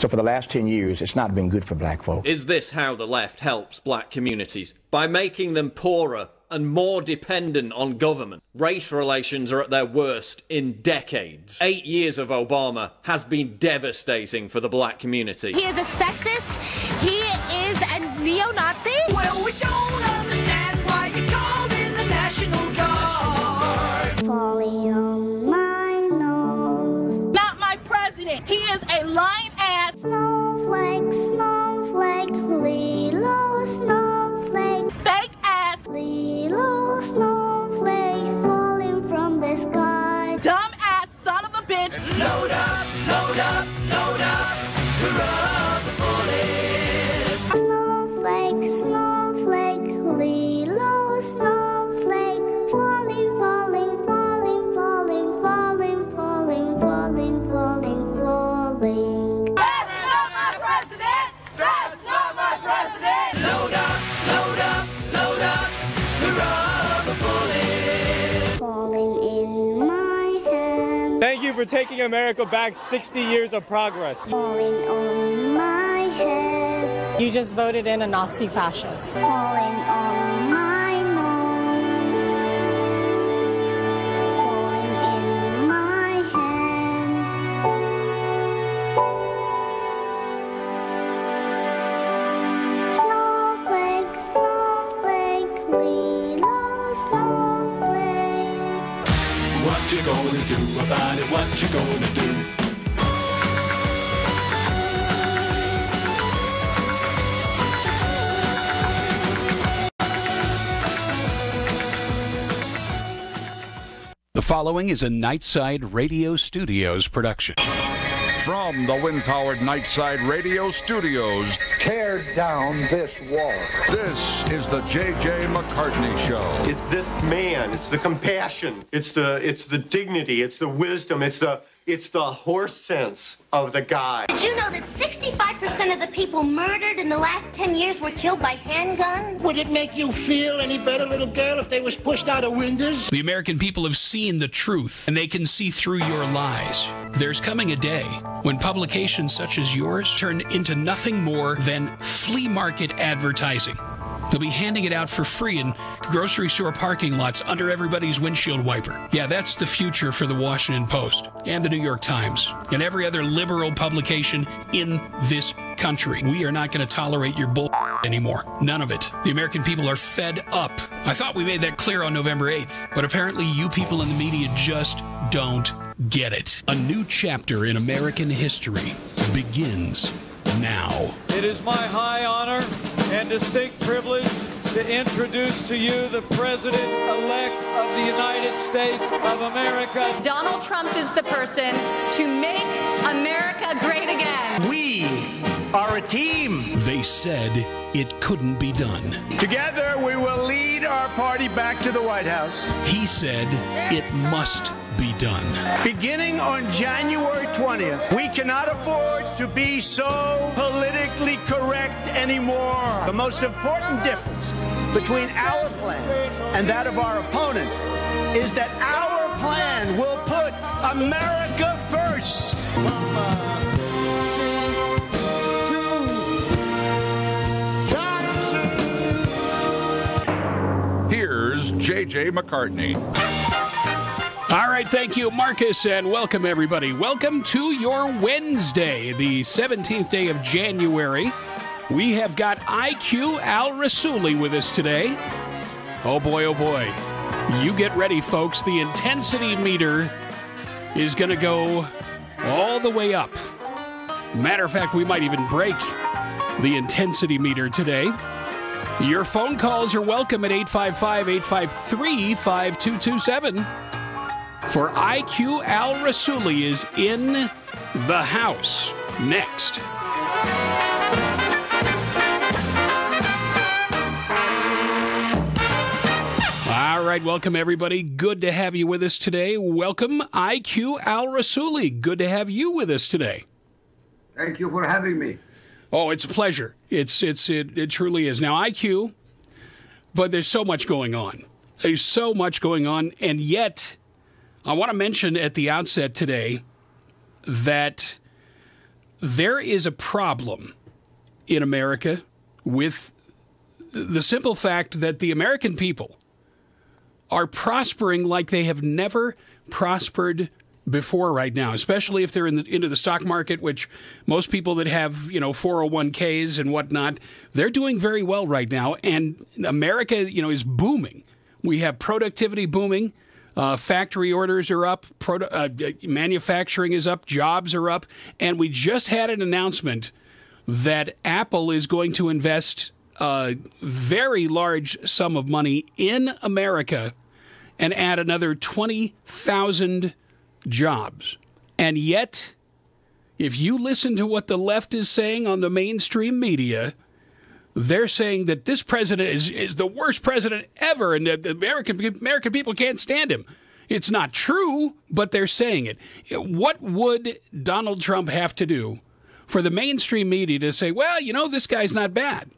So for the last 10 years, it's not been good for black folks. Is this how the left helps black communities? By making them poorer and more dependent on government. Race relations are at their worst in decades. 8 years of Obama has been devastating for the black community. He is a sexist. He is a neo-Nazi. Well, we don't understand why you called in the National Guard. Falling on my nose. Not my president. He is a lying ass. Snowflake, snowflake, Lilo, snowflake. Fake ass. Lilo, snowflake, falling from the sky. Dumb ass son of a bitch. Load up, load up, load up. We're up the bullets. Snowflake, snowflake, Lilo, snowflake, falling, falling, falling, falling, falling, falling, falling, falling, falling. That's not my president. That's not my president. Load up, load up, load up. We're up the bullets. Falling in my hand. Thank you for taking America back 60 years of progress. Falling on my head. You just voted in a Nazi fascist. Falling on my nose. Falling in my hand. Snowflake, snowflake, Lilo, snowflake. What you gonna do about it? What you gonna do? The following is a Nightside Radio Studios production. From the wind-powered Nightside Radio Studios, Tear down this wall. this is the J.J. McCartney Show. It's this man. It's the compassion. It's the dignity. It's the wisdom. It's the horse sense of the guy. Did you know that 65% of the people murdered in the last 10 years were killed by handguns? Would it make you feel any better, little girl, if they was pushed out of windows? The American people have seen the truth, and they can see through your lies. There's coming a day when publications such as yours turn into nothing more than flea market advertising. They'll be handing it out for free in grocery store parking lots under everybody's windshield wiper. Yeah, that's the future for the Washington Post and the New York Times and every other liberal publication in this country. We are not going to tolerate your bull anymore. None of it. The American people are fed up. I thought we made that clear on November 8th, but apparently you people in the media just don't get it. A new chapter in American history begins now. It is my high honor and distinct privilege to introduce to you the President-elect of the United States of America. Donald Trump is the person to make America great again. We are a team. They said it couldn't be done. Together, we will lead our party back to the White House. He said it must be done. Beginning on January 20th, we cannot afford to be so politically correct anymore. The most important difference between our plan and that of our opponent is that our plan will put America first. Here's J.J. McCartney. All right, thank you, Marcus, and welcome, everybody. Welcome to your Wednesday, the 17th day of January. We have got IQ Al Rassooli with us today. Oh, boy, oh, boy. You get ready, folks. The intensity meter is going to go all the way up. Matter of fact, we might even break the intensity meter today. Your phone calls are welcome at 855-853-5227. For IQ Al Rassooli is in the house next. All right, welcome everybody. Good to have you with us today. Welcome IQ Al Rassooli. Good to have you with us today. Thank you for having me. Oh, it's a pleasure. It truly is. Now, IQ, but there's so much going on. There's so much going on, and yet I want to mention at the outset today that there is a problem in America with the simple fact that the American people are prospering like they have never prospered before right now, especially if they're into the stock market, which most people that have, 401ks and whatnot, they're doing very well right now. And America, is booming. We have productivity booming. Factory orders are up. Manufacturing is up. Jobs are up. And we just had an announcement that Apple is going to invest a very large sum of money in America and add another 20,000 jobs. And yet, if you listen to what the left is saying on the mainstream media, they're saying that this president is the worst president ever and that the American people can't stand him. It's not true, but they're saying it. What would Donald Trump have to do for the mainstream media to say, well, this guy's not bad?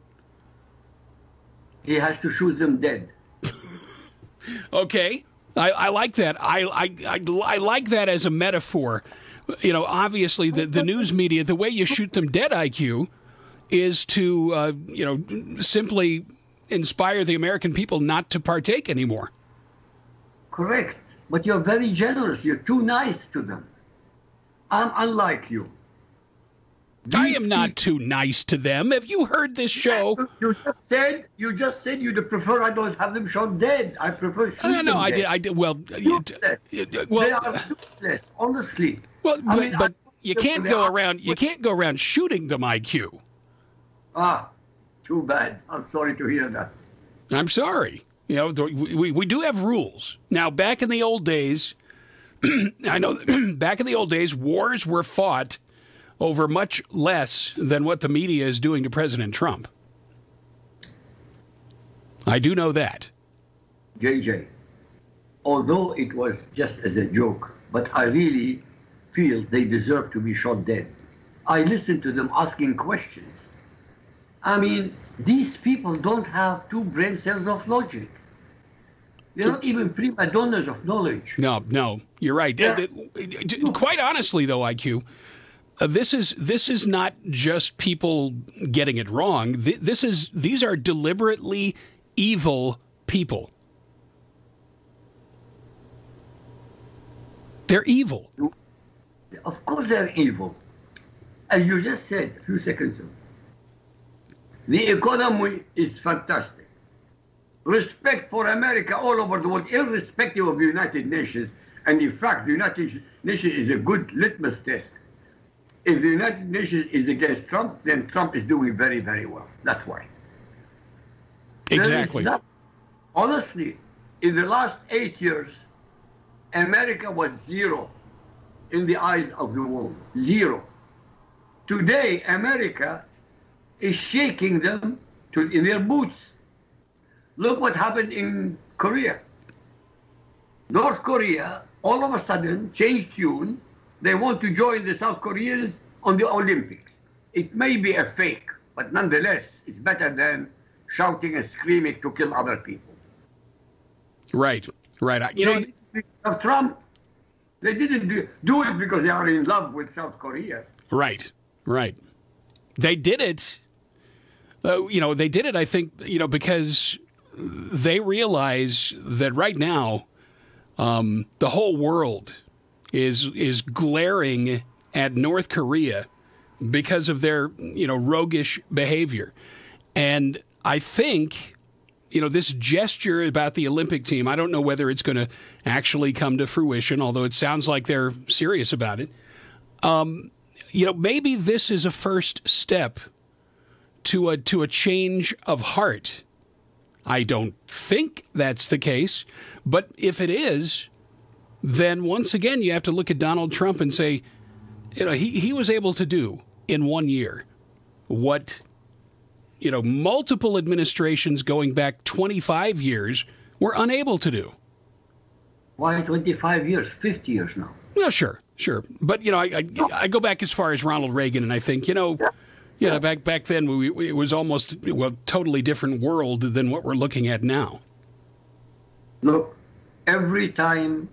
He has to shoot them dead. Okay. I like that. I like that as a metaphor. Obviously, the news media, the way you shoot them dead, IQ, is to, simply inspire the American people not to partake anymore. Correct. But you're very generous. You're too nice to them. I'm unlike you. I am not too nice to them. Have you heard this show? You just said you'd prefer I don't have them shot dead. I prefer shooting them dead. I did. Well, they are useless, honestly. Well, but you can't go around. You can't go around shooting them, IQ. Ah, too bad. I'm sorry to hear that. I'm sorry. We do have rules. Now, back in the old days, I know back in the old days, wars were fought over much less than what the media is doing to President Trump. I do know that. JJ, although it was just as a joke, but I really feel they deserve to be shot dead. I listened to them asking questions. I mean, these people don't have two brain cells of logic. They're not even prima donnas of knowledge. No, you're right. Quite honestly, though, IQ, this is not just people getting it wrong. These are deliberately evil people. They're evil. Of course they're evil. As you just said a few seconds ago, the economy is fantastic. Respect for America all over the world, irrespective of the United Nations. And in fact, the United Nations is a good litmus test. If the United Nations is against Trump, then Trump is doing very, very well. That's why. Exactly. Honestly, in the last 8 years, America was zero in the eyes of the world. Zero. Today, America is shaking them in their boots. Look what happened in Korea. North Korea, all of a sudden, changed tune. They want to join the South Koreans on the Olympics. It may be a fake, but nonetheless, it's better than shouting and screaming to kill other people. Right. Of Trump, they didn't do it because they are in love with South Korea. Right. They did it. They did it, I think, because they realize that right now, the whole world is glaring at North Korea because of their, roguish behavior. And I think, this gesture about the Olympic team, I don't know whether it's going to actually come to fruition, although it sounds like they're serious about it. Maybe this is a first step to a change of heart. I don't think that's the case, but if it is, then once again you have to look at Donald Trump and say, he was able to do in 1 year what, multiple administrations going back 25 years were unable to do. Why 25 years? 50 years now. Well, sure. But, I go back as far as Ronald Reagan, and I think, back then it was almost a totally different world than what we're looking at now. Look, every time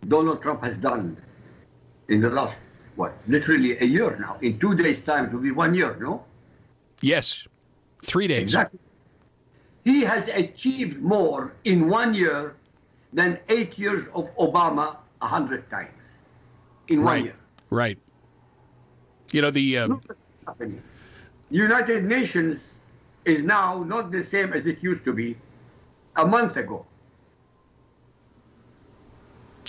Donald Trump has done in the last what, literally a year now. In 2 days' time, to be 1 year, no? Yes, 3 days. Exactly. He has achieved more in 1 year than 8 years of Obama 100 times in 1 year. Right. You know, the Look what's happening. United Nations is now not the same as it used to be a month ago.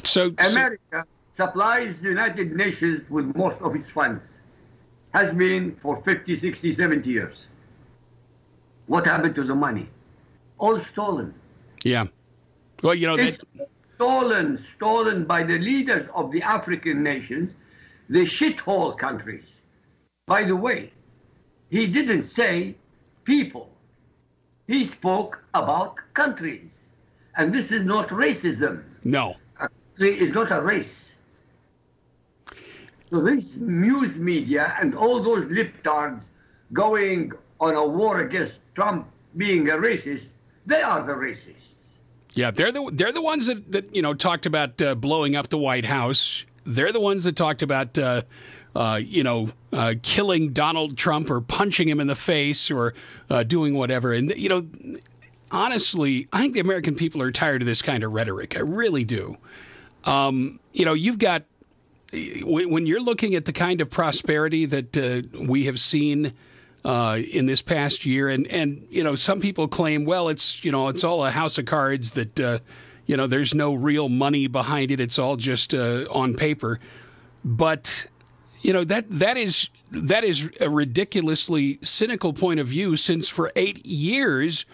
So America supplies the United Nations with most of its funds. Has been for 50, 60, 70 years. What happened to the money? All stolen. Yeah. Well, you know, it's stolen by the leaders of the African nations, the shithole countries. By the way, he didn't say people. He spoke about countries. And this is not racism. No. A country is not a race. So this news media and all those libtards going on a war against Trump being a racist, they are the racists. Yeah, they're the ones that you know talked about blowing up the White House. They're the ones that talked about killing Donald Trump or punching him in the face or doing whatever. And you know, honestly, I think the American people are tired of this kind of rhetoric. I really do. You know, you've got when you're looking at the kind of prosperity that we have seen in this past year, and you know, some people claim, well, it's all a house of cards that you know, there's no real money behind it. It's all just on paper. But you know, that is a ridiculously cynical point of view, since for 8 years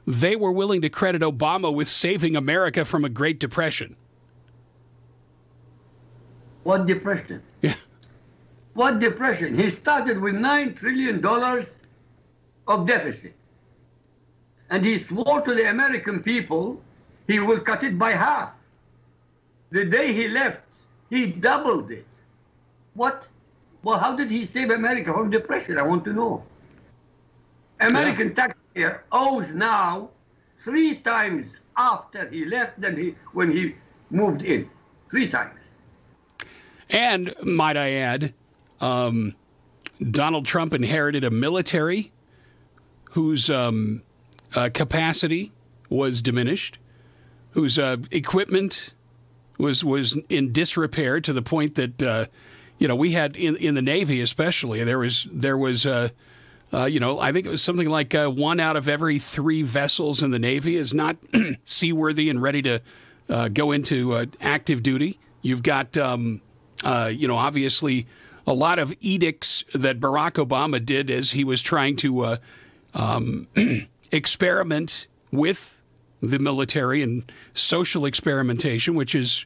they were willing to credit Obama with saving America from a Great Depression. What depression? Yeah. What depression? He started with $9 trillion of deficit. And he swore to the American people he will cut it by half. The day he left, he doubled it. What? Well, how did he save America from depression? I want to know. American taxpayer owes now 3 times after he left than when he moved in. 3 times. And, might I add, Donald Trump inherited a military whose capacity was diminished, whose equipment was in disrepair to the point that you know, we had in the Navy especially, there was you know, I think it was something like 1 out of every 3 vessels in the Navy is not seaworthy and ready to go into active duty. You've got you know, obviously a lot of edicts that Barack Obama did as he was trying to experiment with the military and social experimentation, which is,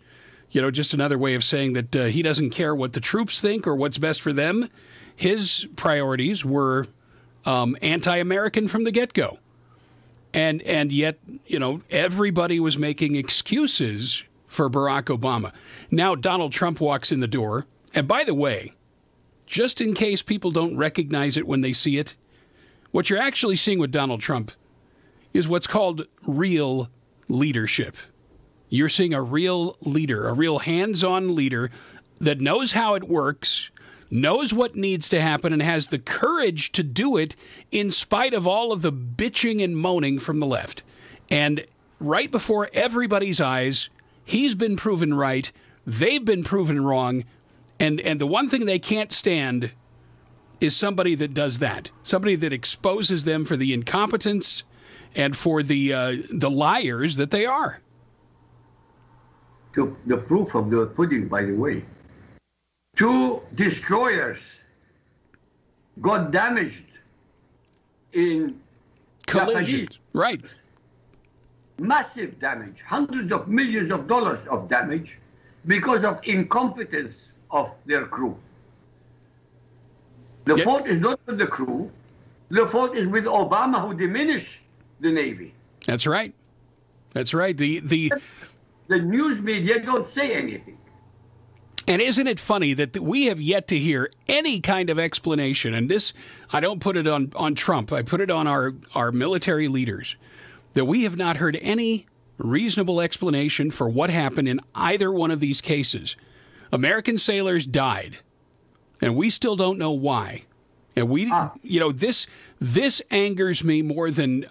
you know, just another way of saying that he doesn't care what the troops think or what's best for them. His priorities were anti-American from the get-go. And yet, you know, everybody was making excuses for Barack Obama. Now Donald Trump walks in the door. And by the way, just in case people don't recognize it when they see it, what you're actually seeing with Donald Trump is what's called real leadership. You're seeing a real leader, a real hands-on leader that knows how it works, knows what needs to happen, and has the courage to do it in spite of all of the bitching and moaning from the left. And right before everybody's eyes, he's been proven right, they've been proven wrong, and the one thing they can't stand is somebody that does that, somebody that exposes them for the incompetence and for the liars that they are. The proof of the pudding, by the way. 2 destroyers got damaged in collisions. Right. Massive damage, hundreds of millions of dollars of damage because of incompetence of their crew. The fault is not with the crew. The fault is with Obama, who diminished the Navy. That's right. That's right. The news media don't say anything. And isn't it funny that we have yet to hear any kind of explanation? And this, I don't put it on Trump. I put it on our military leaders. That we have not heard any reasonable explanation for what happened in either one of these cases. American sailors died. And we still don't know why. And this angers me more than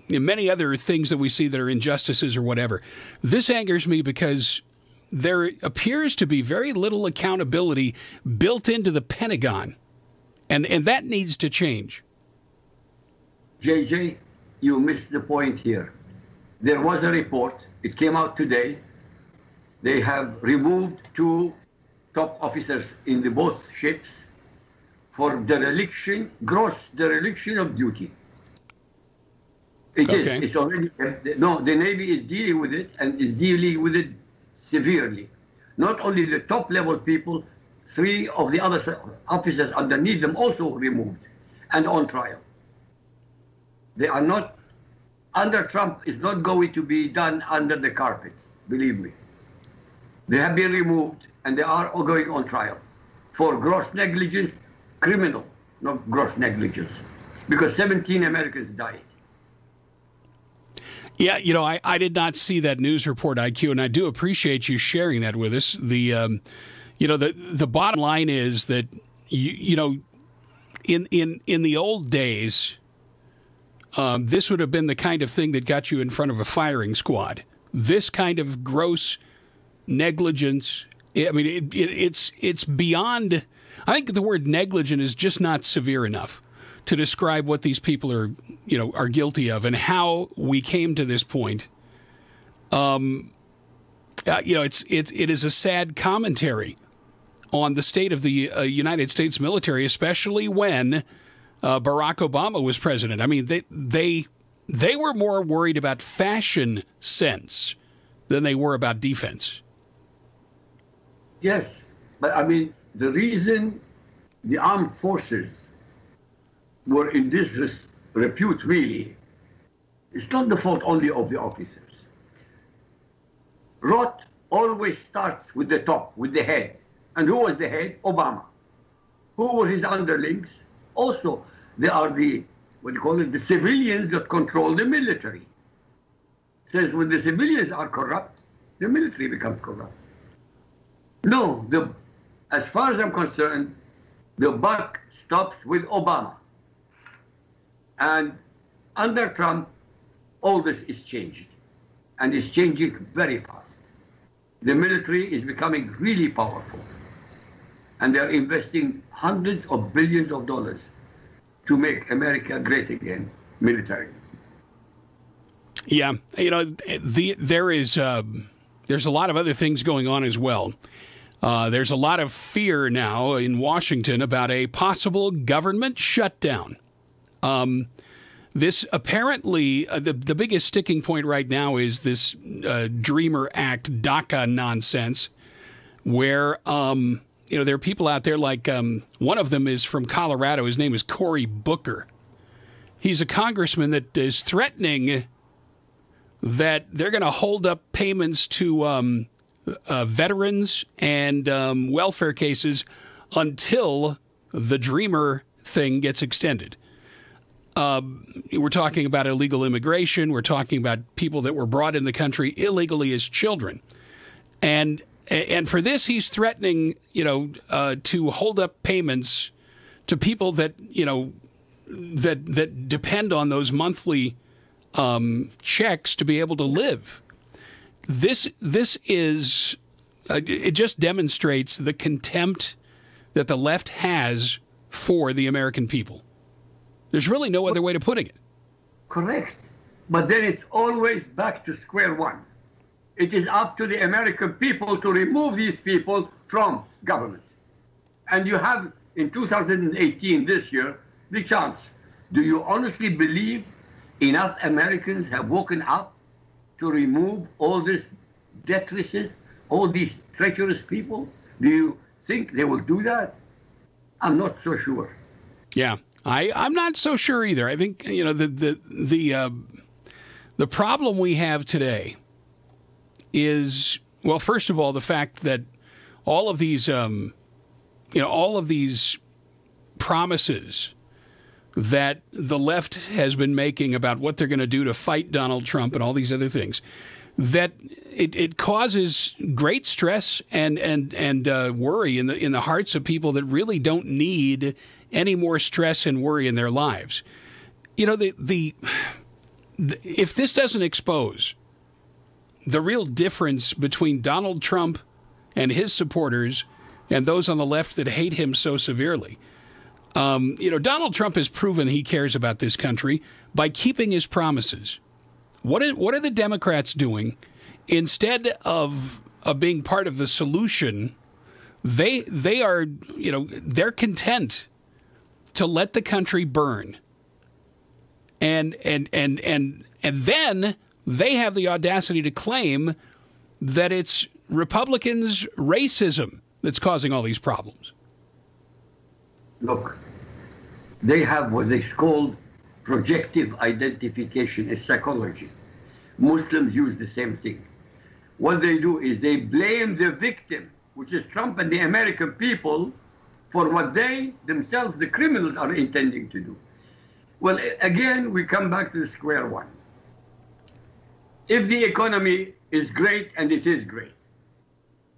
many other things that we see that are injustices or whatever. This angers me because there appears to be very little accountability built into the Pentagon. And that needs to change. JJ, you missed the point here. There was a report. It came out today. They have removed 2 top officers in both ships for dereliction, gross dereliction of duty. It's already, no, the Navy is dealing with it and is dealing with it severely. Not only the top level people, 3 of the other officers underneath them also removed and on trial. They are not, under Trump, is not going to be done under the carpet, believe me. They have been removed and they are all going on trial for gross negligence, criminal, not gross negligence, because 17 Americans died. Yeah, I did not see that news report, IQ, and I do appreciate you sharing that with us. The bottom line is that in the old days, this would have been the kind of thing that got you in front of a firing squad. This kind of gross negligence. I mean, it's beyond. I think the word negligent is just not severe enough to describe what these people are guilty of and how we came to this point. It is a sad commentary on the state of the United States military, especially when Barack Obama was president. I mean, they were more worried about fashion sense than they were about defense. Yes, but I mean, the reason the armed forces were in this repute, really, it's not the fault only of the officers. Rot always starts with the top, with the head. And who was the head? Obama. Who were his underlings? Also, they are the civilians that control the military. It says when the civilians are corrupt, the military becomes corrupt. No, as far as I'm concerned, the buck stops with Obama. And under Trump, all this is changed. And it's changing very fast. The military is becoming really powerful. And they're investing hundreds of billions of dollars to make America great again, military. Yeah, there's a lot of other things going on as well. There's a lot of fear now in Washington about a possible government shutdown. This apparently, the biggest sticking point right now is this Dreamer Act DACA nonsense, where there are people out there like one of them is from Colorado. His name is Cory Booker. He's a congressman that is threatening that they're going to hold up payments to veterans and welfare cases until the Dreamer thing gets extended. We're talking about illegal immigration. We're talking about people that were brought in the country illegally as children. And for this, he's threatening, to hold up payments to people that, that depend on those monthly checks to be able to live. This is, it just demonstrates the contempt that the left has for the American people. There's really no other way to put it. Correct. But then it's always back to square one. It is up to the American people to remove these people from government. And you have, in 2018, this year, the chance. Do you honestly believe enough Americans have woken up to remove all these detritus, all these treacherous people? Do you think they will do that? I'm not so sure. Yeah. I'm not so sure either. I think the problem we have today is, well, first of all, the fact that all of these promises that the left has been making about what they're going to do to fight Donald Trump and all these other things, that it causes great stress and worry in the hearts of people that really don't need any more stress and worry in their lives. You know, if this doesn't expose the real difference between Donald Trump and his supporters and those on the left that hate him so severely. Donald Trump has proven he cares about this country by keeping his promises. What are the Democrats doing? Instead of being part of the solution, they are, they're content to let the country burn. And then they have the audacity to claim that it's Republicans' racism that's causing all these problems. Look, they have what they call projective identification in psychology. Muslims use the same thing. What they do is they blame the victim, which is Trump and the American people, for what they themselves, the criminals, are intending to do. Well, again, we come back to the square one. If the economy is great, and it is great,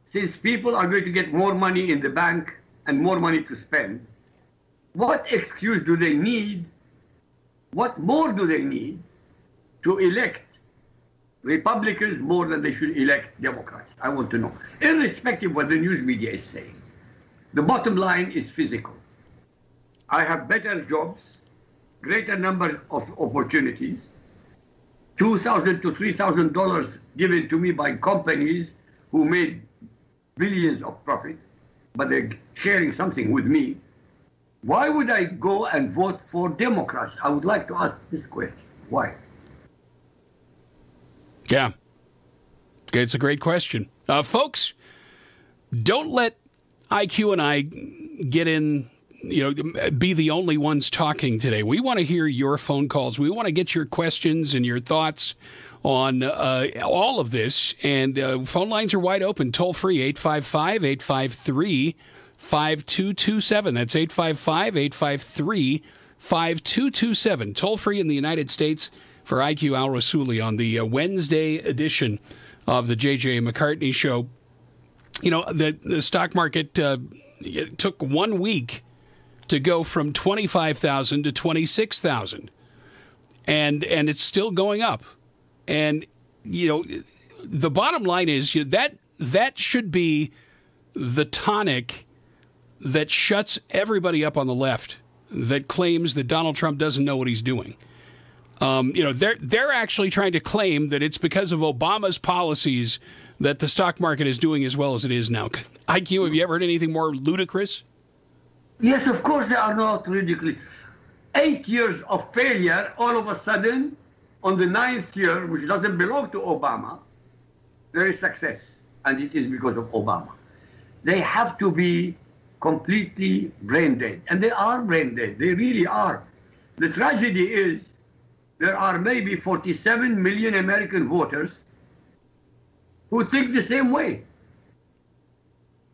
since people are going to get more money in the bank and more money to spend, what excuse do they need? What more do they need to elect Republicans more than they should elect Democrats? I want to know. Irrespective of what the news media is saying, the bottom line is physical. I have better jobs, greater number of opportunities, $2,000 to $3,000 given to me by companies who made billions of profit, but they're sharing something with me. Why would I go and vote for Democrats? I would like to ask this question. Why? Yeah. It's a great question. Folks, don't let IQ and I get in, be the only ones talking today. We want to hear your phone calls. We want to get your questions and your thoughts on all of this. And phone lines are wide open. Toll free, 855-853-5227. That's 855-853-5227. Toll free in the United States for IQ Al Rassooli on the Wednesday edition of the J.J. McCartney Show. The stock market it took 1 week to go from 25,000 to 26,000. And it's still going up. And, the bottom line is that should be the tonic that shuts everybody up on the left that claims that Donald Trump doesn't know what he's doing. They're actually trying to claim that it's because of Obama's policies that the stock market is doing as well as it is now. IQ, have you ever heard anything more ludicrous? Yes, of course they are not ridiculous. 8 years of failure, all of a sudden, on the 9th year, which doesn't belong to Obama, there is success, and it is because of Obama. They have to be completely brain dead, and they are brain dead. They really are. The tragedy is there are maybe 47 million American voters who think the same way.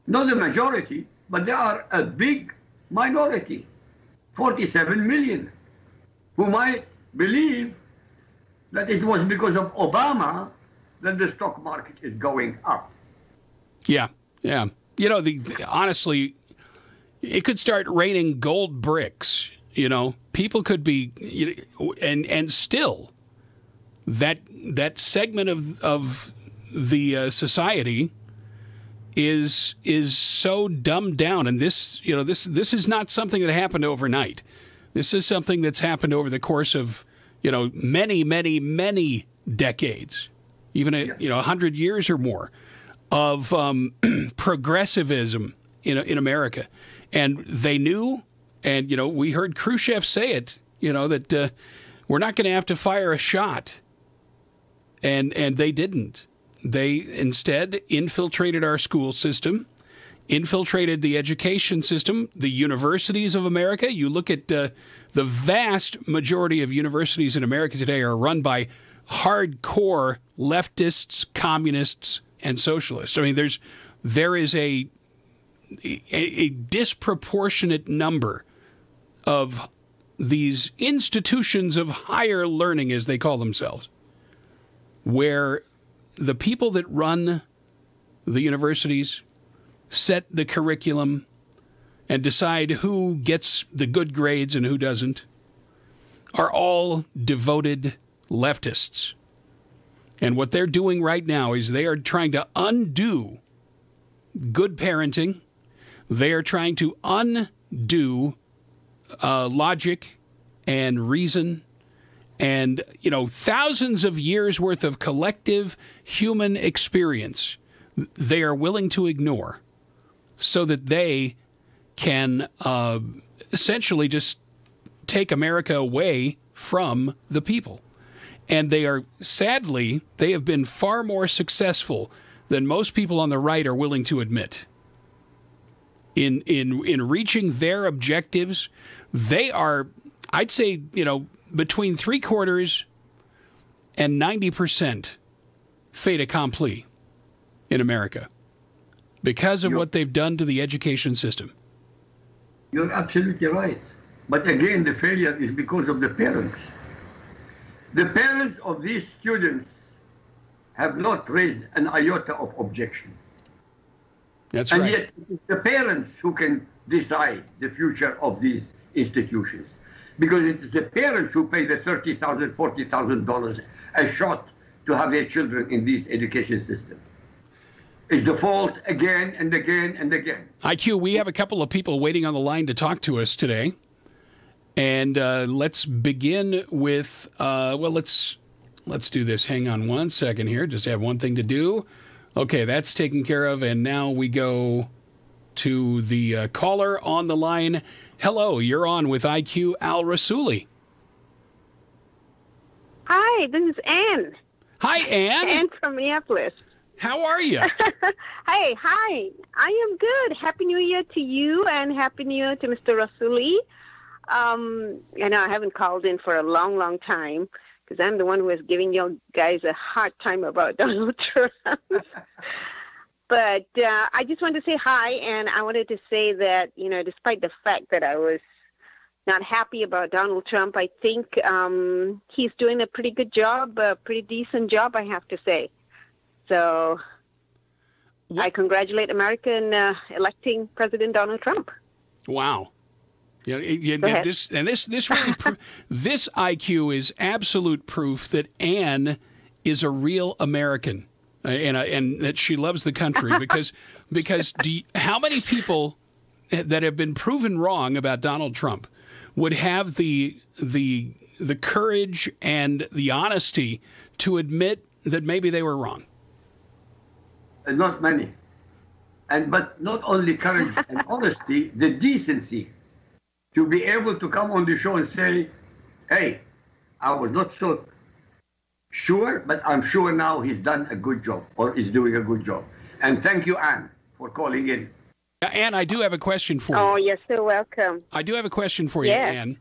Not the majority, but they are a big minority, 47 million, who might believe that it was because of Obama that the stock market is going up. Yeah. Honestly, it could start raining gold bricks. People could be, and still, that segment of the society is so dumbed down. And this is not something that happened overnight. This is something that's happened over the course of many, many, many decades, even 100 years or more of progressivism in America. And they knew, and we heard Khrushchev say it, that we're not going to have to fire a shot, and they didn't. They instead infiltrated our school system, infiltrated the education system, the universities of America. You look at the vast majority of universities in America today are run by hardcore leftists, communists, and socialists. I mean, there is a disproportionate number of these institutions of higher learning, as they call themselves, where the people that run the universities, set the curriculum, and decide who gets the good grades and who doesn't, are all devoted leftists. And what they're doing right now is they are trying to undo good parenting. They are trying to undo logic and reason and, thousands of years worth of collective human experience they are willing to ignore so that they can essentially just take America away from the people. And they are, sadly, they have been far more successful than most people on the right are willing to admit. In reaching their objectives, they are, I'd say, between 3/4 and 90% fait accompli in America because of what they've done to the education system. You're absolutely right. But again, the failure is because of the parents. The parents of these students have not raised an iota of objection. That's right. And yet, it's the parents who can decide the future of these institutions. Because it's the parents who pay the $30,000, $40,000 a shot to have their children in this education system. It's the fault again and again and again. IQ, we have a couple of people waiting on the line to talk to us today. And let's begin with, let's do this. Hang on one second here. Just have one thing to do. Okay, that's taken care of. And now we go to the caller on the line. Hello, you're on with IQ Al Rassooli. Hi, this is Ann. Hi, Ann. Ann from Minneapolis. How are you? Hey, hi. I am good. Happy New Year to you and Happy New Year to Mr. Rassooli. I know I haven't called in for a long, long time because I'm the one who is giving you guys a hard time about Donald Trump. But I just wanted to say hi, and I wanted to say that, despite the fact that I was not happy about Donald Trump, I think he's doing a pretty good job, a pretty decent job, I have to say. So I congratulate America in electing President Donald Trump. Wow. This really this IQ is absolute proof that Ann is a real American and that she loves the country because how many people that have been proven wrong about Donald Trump would have the courage and the honesty to admit that maybe they were wrong? Not many. But not only courage and honesty, the decency to be able to come on the show and say, hey, I was not so sure, but I'm sure now he's done a good job or is doing a good job. And thank you, Ann, for calling in. Ann, I do have a question for you. Oh, you're so welcome. I do have a question for you, Ann.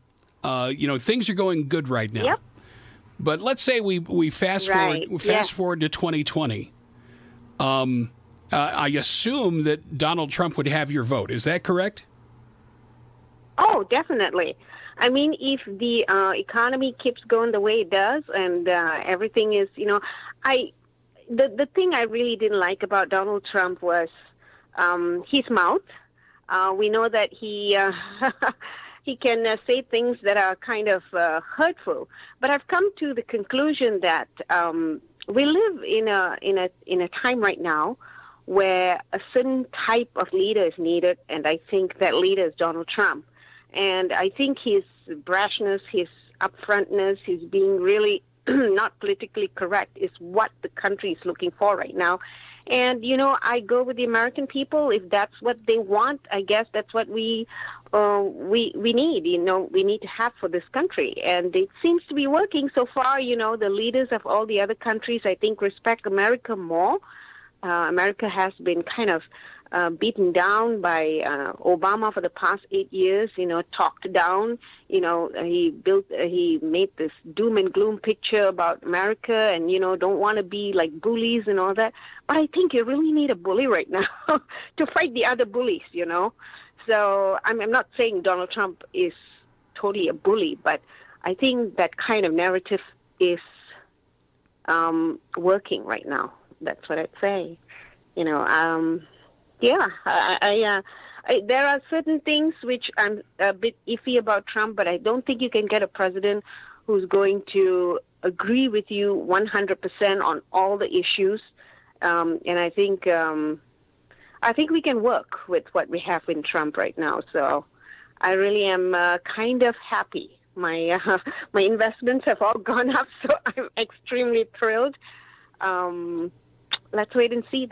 Things are going good right now. Yep. But let's say we fast forward to 2020. I assume that Donald Trump would have your vote. Is that correct? Oh, definitely. I mean, if the economy keeps going the way it does and everything is, the thing I really didn't like about Donald Trump was his mouth. We know that he he can say things that are kind of hurtful. But I've come to the conclusion that we live in a time right now where a certain type of leader is needed, and I think that leader is Donald Trump. And I think his brashness, his upfrontness, his being really not politically correct is what the country is looking for right now. And, I go with the American people. If that's what they want, I guess that's what we need, we need to have for this country. And it seems to be working so far. The leaders of all the other countries, I think, respect America more. America has been kind of beaten down by Obama for the past 8 years, talked down. He made this doom and gloom picture about America and, don't want to be like bullies and all that. But I think you really need a bully right now to fight the other bullies, So I'm not saying Donald Trump is totally a bully, but I think that kind of narrative is working right now. That's what I'd say. You know, yeah, there are certain things which I'm a bit iffy about Trump, but I don't think you can get a president who's going to agree with you 100% on all the issues. And I think we can work with what we have in Trump right now. So I really am kind of happy. My my investments have all gone up, so I'm extremely thrilled. Let's wait and see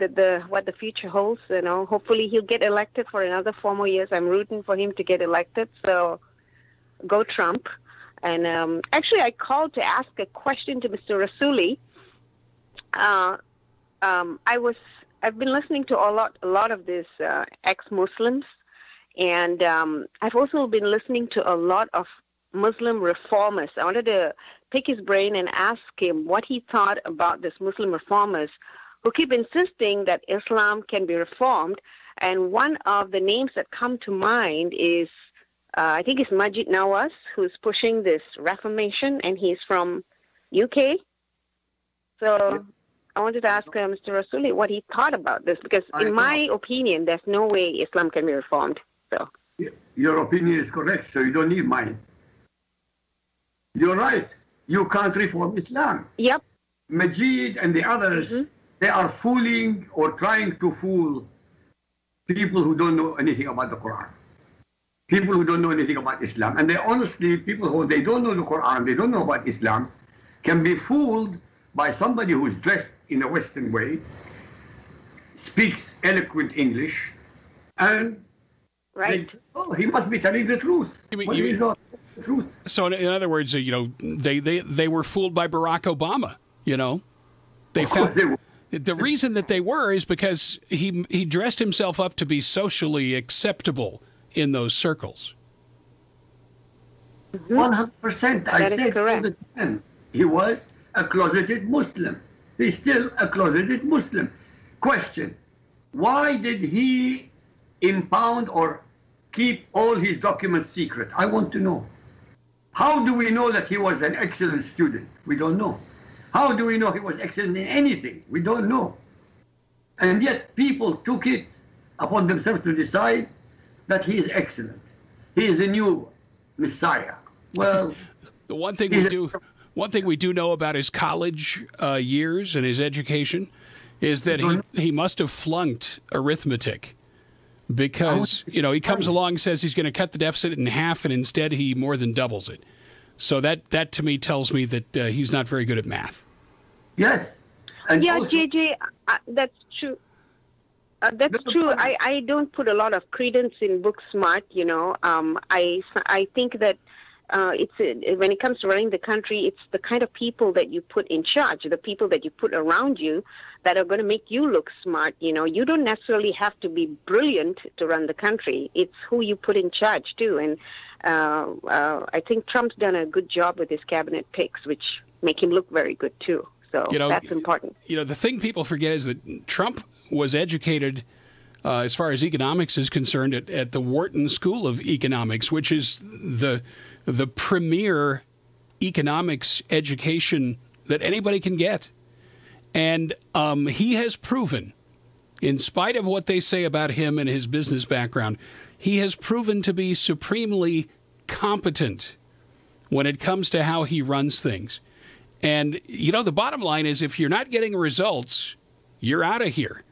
what the future holds. You know, hopefully he'll get elected for another 4 more years. I'm rooting for him to get elected. So go Trump. And actually, I called to ask a question to Mr. Rassooli. I've been listening to a lot of these ex-Muslims, and I've also been listening to a lot of Muslim reformers. I wanted to pick his brain and ask him what he thought about these Muslim reformers who keep insisting that Islam can be reformed. And one of the names that come to mind is, I think it's Majid Nawaz, who's pushing this reformation, and he's from UK. So I wanted to ask Mr. Rassooli what he thought about this, because in my opinion, there's no way Islam can be reformed. So your opinion is correct, so you don't need mine. You're right. You can't reform Islam. Yep. Majid and the others, they are fooling or trying to fool people who don't know anything about the Quran. People who don't know anything about Islam. And they honestly, people who they don't know the Quran, they don't know about Islam, can be fooled by somebody who's dressed in a Western way, speaks eloquent English, and right. He must be telling the truth. What is not the truth? So in other words, you know, they were fooled by Barack Obama. You know, they found the reason that they were is because he dressed himself up to be socially acceptable in those circles. 100%. I said all the time, he was a closeted Muslim. He's still a closeted Muslim. Question: why did he impound or keep all his documents secret? I want to know. How do we know that he was an excellent student? We don't know. How do we know he was excellent in anything? We don't know. And yet people took it upon themselves to decide that he is excellent. He is the new Messiah. Well, the one thing we do know about his college years and his education is that he must have flunked arithmetic, because you know he comes along and says he's going to cut the deficit in half, and instead he more than doubles it. So that to me tells me that he's not very good at math. Yes. And yeah, JJ, that's true. That's true. I don't put a lot of credence in book smart. You know, I think that when it comes to running the country, it's the kind of people that you put in charge, the people that you put around you, that are going to make you look smart. You know, you don't necessarily have to be brilliant to run the country. It's who you put in charge too. And I think Trump's done a good job with his cabinet picks, which make him look very good too. So that's important. You know, the thing people forget is that Trump was educated, as far as economics is concerned, at the Wharton School of Economics, which is the premier economics education that anybody can get. And he has proven, in spite of what they say about him and his business background, he has proven to be supremely competent when it comes to how he runs things. And, you know, the bottom line is, if you're not getting results, you're out of here.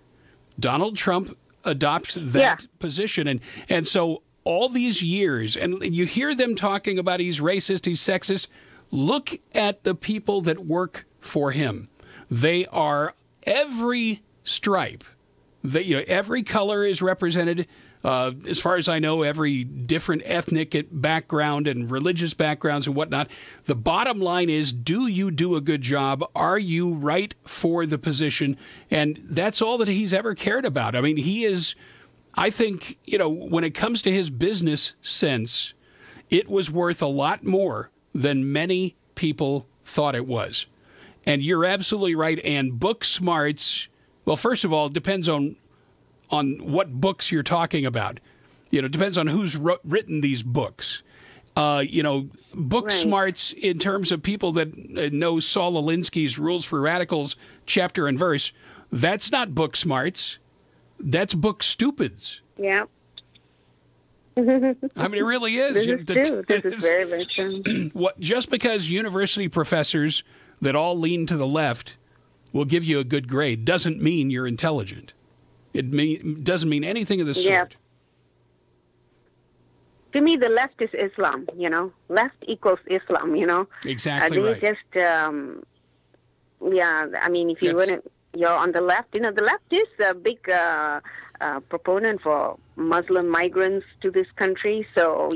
Donald Trump adopts that position. And so all these years, and you hear them talking about he's racist, he's sexist. Look at the people that work for him. They are every stripe. Every color is represented. As far as I know, every different ethnic background and religious backgrounds and whatnot. The bottom line is, do you do a good job? Are you right for the position? And that's all that he's ever cared about. I mean, he is, I think, you know, when it comes to his business sense, it was worth a lot more than many people thought it was. And you're absolutely right. And book smarts, well, first of all, it depends on what books you're talking about. You know, it depends on who's written these books. You know, book smarts in terms of people that know Saul Alinsky's Rules for Radicals chapter and verse, That's not book smarts. That's book stupids. Yeah. I mean, it really is. This is true. This is very, very true. Just because university professors that all lean to the left will give you a good grade doesn't mean you're intelligent. It doesn't mean anything of the sort. Yeah. To me, the left is Islam, Left equals Islam, Exactly they right. just, I mean, if you're on the left, the left is a big proponent for Muslim migrants to this country. So,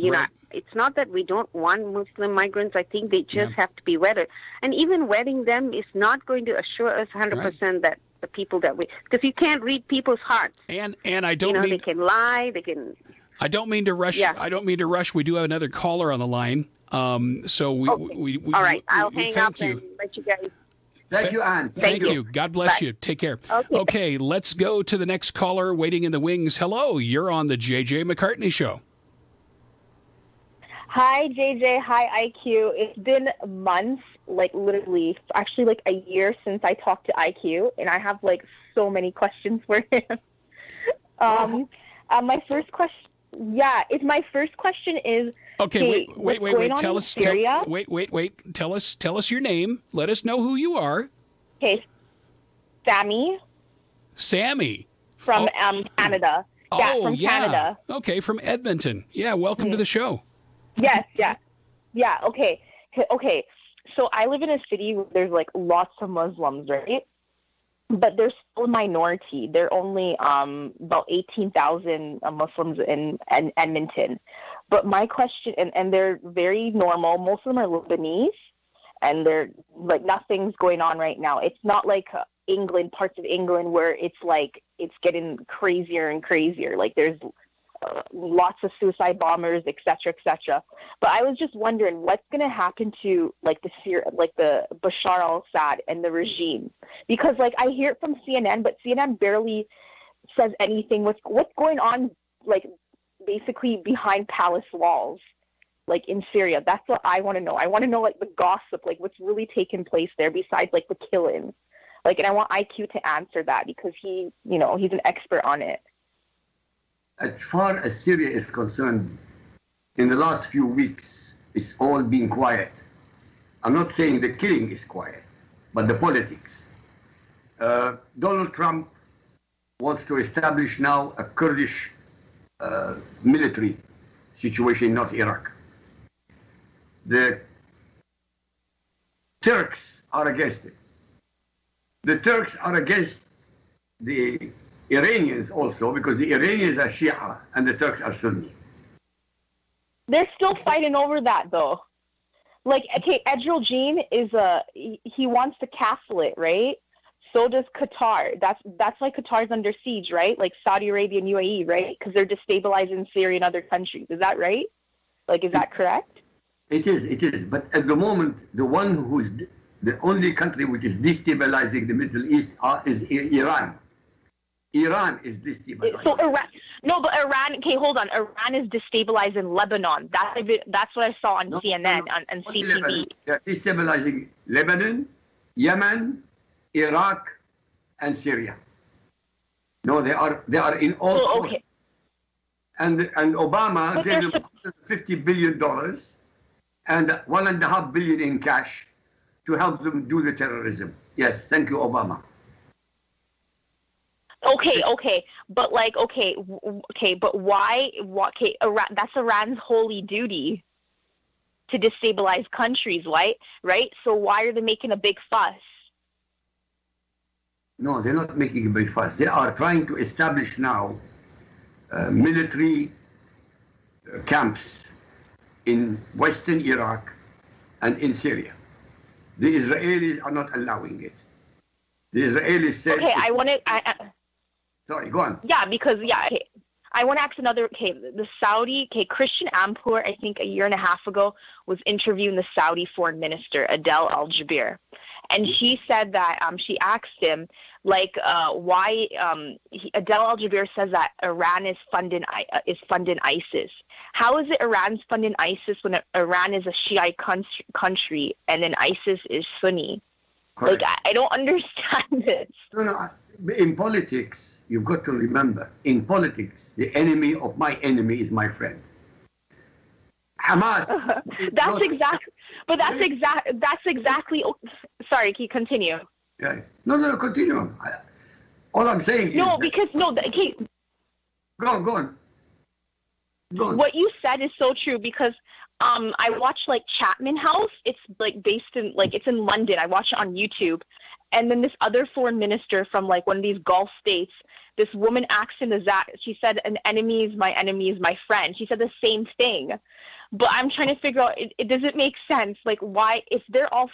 it's not that we don't want Muslim migrants. I think they just have to be wedded. And even wedding them is not going to assure us 100% that the people that because you can't read people's hearts. And I don't mean... they can lie, they can... I don't mean to rush. Yeah. I don't mean to rush. We do have another caller on the line. So we all right. I'll hang up and let you guys. Thank you, Ann. Thank you. God bless you. Take care. Okay, let's go to the next caller waiting in the wings. Hello, you're on the J.J. McCartney Show. Hi, JJ. Hi, IQ. It's been months, literally, actually a year since I talked to IQ, and I have so many questions for him. My first question. Yeah, my first question is. Okay, wait. Tell us. Wait. Tell us your name. Let us know who you are. Okay, Sammy. Sammy. From Canada. Yeah, from Canada. Okay, from Edmonton. Yeah, welcome to the show. Yes, yeah. Okay. So I live in a city where there's lots of Muslims, right? But they're still a minority. There are only about 18,000 Muslims in Edmonton. But my question, and they're very normal. Most of them are Lebanese, and they're nothing's going on right now. It's not like England, parts of England, where it's getting crazier and crazier. There's lots of suicide bombers, etc., etc. But I was just wondering what's going to happen to the Bashar al-Assad and the regime, because I hear it from CNN, but CNN barely says anything. What's going on, basically behind palace walls, in Syria? That's what I want to know. I want to know the gossip, what's really taking place there besides the killing. And I want IQ to answer that because he's an expert on it. As far as Syria is concerned, in the last few weeks, it's all been quiet. I'm not saying the killing is quiet, but the politics. Donald Trump wants to establish now a Kurdish military situation in North Iraq. The Turks are against it. The Turks are against the Iranians also, because the Iranians are Shia and the Turks are Sunni. They're still fighting over that, though. Edril he wants to castle it, right? So does Qatar. That's why Qatar's under siege, right? Saudi Arabia and UAE, right? Because they're destabilizing Syria and other countries. Is that right? Is that correct? It is. But at the moment, the only country which is destabilizing the Middle East is Iran. Iran is destabilizing. So Iran. Okay, hold on. Iran is destabilizing Lebanon. That's what I saw on CNN and CTV. They're destabilizing Lebanon, Yemen, Iraq, and Syria. No, they are in all. Oh, okay. And Obama gave them $50 billion and $1.5 billion in cash to help them do the terrorism. Yes, thank you, Obama. Okay, but but why? Okay, Iran, that's Iran's holy duty to destabilize countries, right? So why are they making a big fuss? No, they're not making a big fuss. They are trying to establish now military camps in Western Iraq and in Syria. The Israelis are not allowing it. The Israelis said... Okay, Sorry, go on. Yeah, because, I want to ask another, the Saudi, Christian Ampur, I think a year and a half ago, was interviewing the Saudi foreign minister, Adel Al-Jubeir. And she said that, she asked him, why, Adel Al-Jubeir says that Iran is funding ISIS. How is it Iran's funding ISIS when Iran is a Shiite country and then ISIS is Sunni? Like, I don't understand this. No. In politics, you've got to remember, in politics, the enemy of my enemy is my friend. Hamas. That's exactly. Sorry, can you continue? Yeah. No, continue. All I'm saying is. No, because okay. Go on. What you said is so true because I watched like Chapman House. It's like based in it's in London. I watched it on YouTube. And then this other foreign minister from like one of these Gulf states, this woman asked him she said, an enemy is my friend. She said the same thing. But I'm trying to figure out, it doesn't make sense. Like, why, if they're all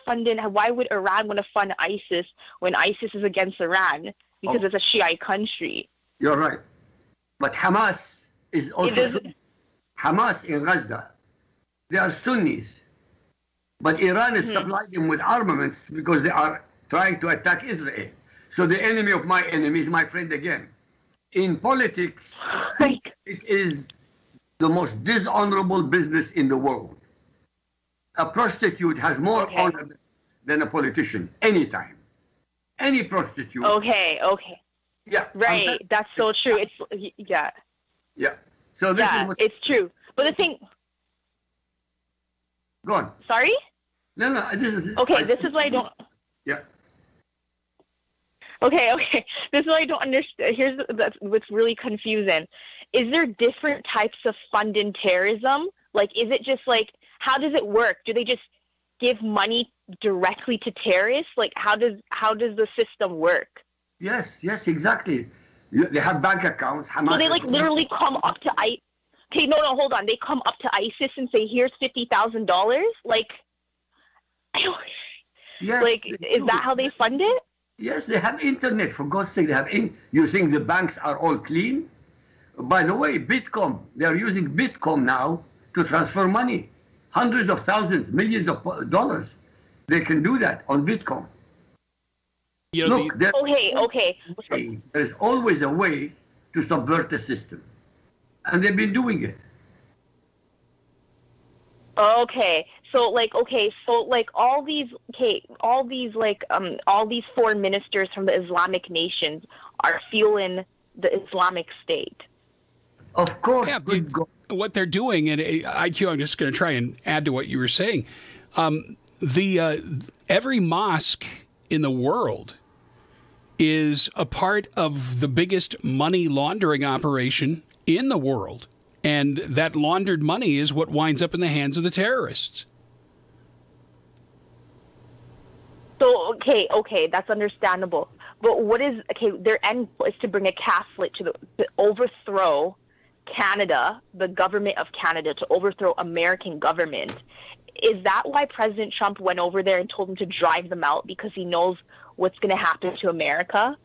funded, why would Iran want to fund ISIS when ISIS is against Iran? Because it's a Shiite country. You're right. But Hamas is also, Hamas in Gaza, they are Sunnis. But Iran is supplying them with armaments because they are trying to attack Israel. So the enemy of my enemy is my friend again. In politics, it is the most dishonorable business in the world. A prostitute has more honor than a politician, anytime. Any prostitute. Okay. Yeah. Right. That's so true. It's, yeah. Yeah. So this is it's true. But the thing... Go on. Sorry? No. This is why I don't... Yeah. Okay. This is what I don't understand. Here's what's really confusing. Is there different types of funding terrorism? Like, is it just like, how does it work? Do they just give money directly to terrorists? Like, how does the system work? Yes, exactly. They have bank accounts. So they like literally come up to Okay, no, hold on. They come up to ISIS and say, "Here's $50,000." Like, yes, like, is that how they fund it? Yes, they have internet. For God's sake, they have. You think the banks are all clean? By the way, Bitcom. They are using Bitcom now to transfer money, hundreds of thousands, millions of dollars. They can do that on Bitcom. Look, okay. There's always a way to subvert the system, and they've been doing it. Okay, so all these foreign ministers from the Islamic nations are fueling the Islamic State. Of course. Yeah, what they're doing, and IQ, I'm just going to try and add to what you were saying. Every mosque in the world is a part of the biggest money laundering operation in the world. And that laundered money is what winds up in the hands of the terrorists. So, okay, that's understandable. But their end is to bring a Catholic to overthrow Canada, the government of Canada, to overthrow American government. Is that why President Trump went over there and told them to drive them out, because he knows what's going to happen to America?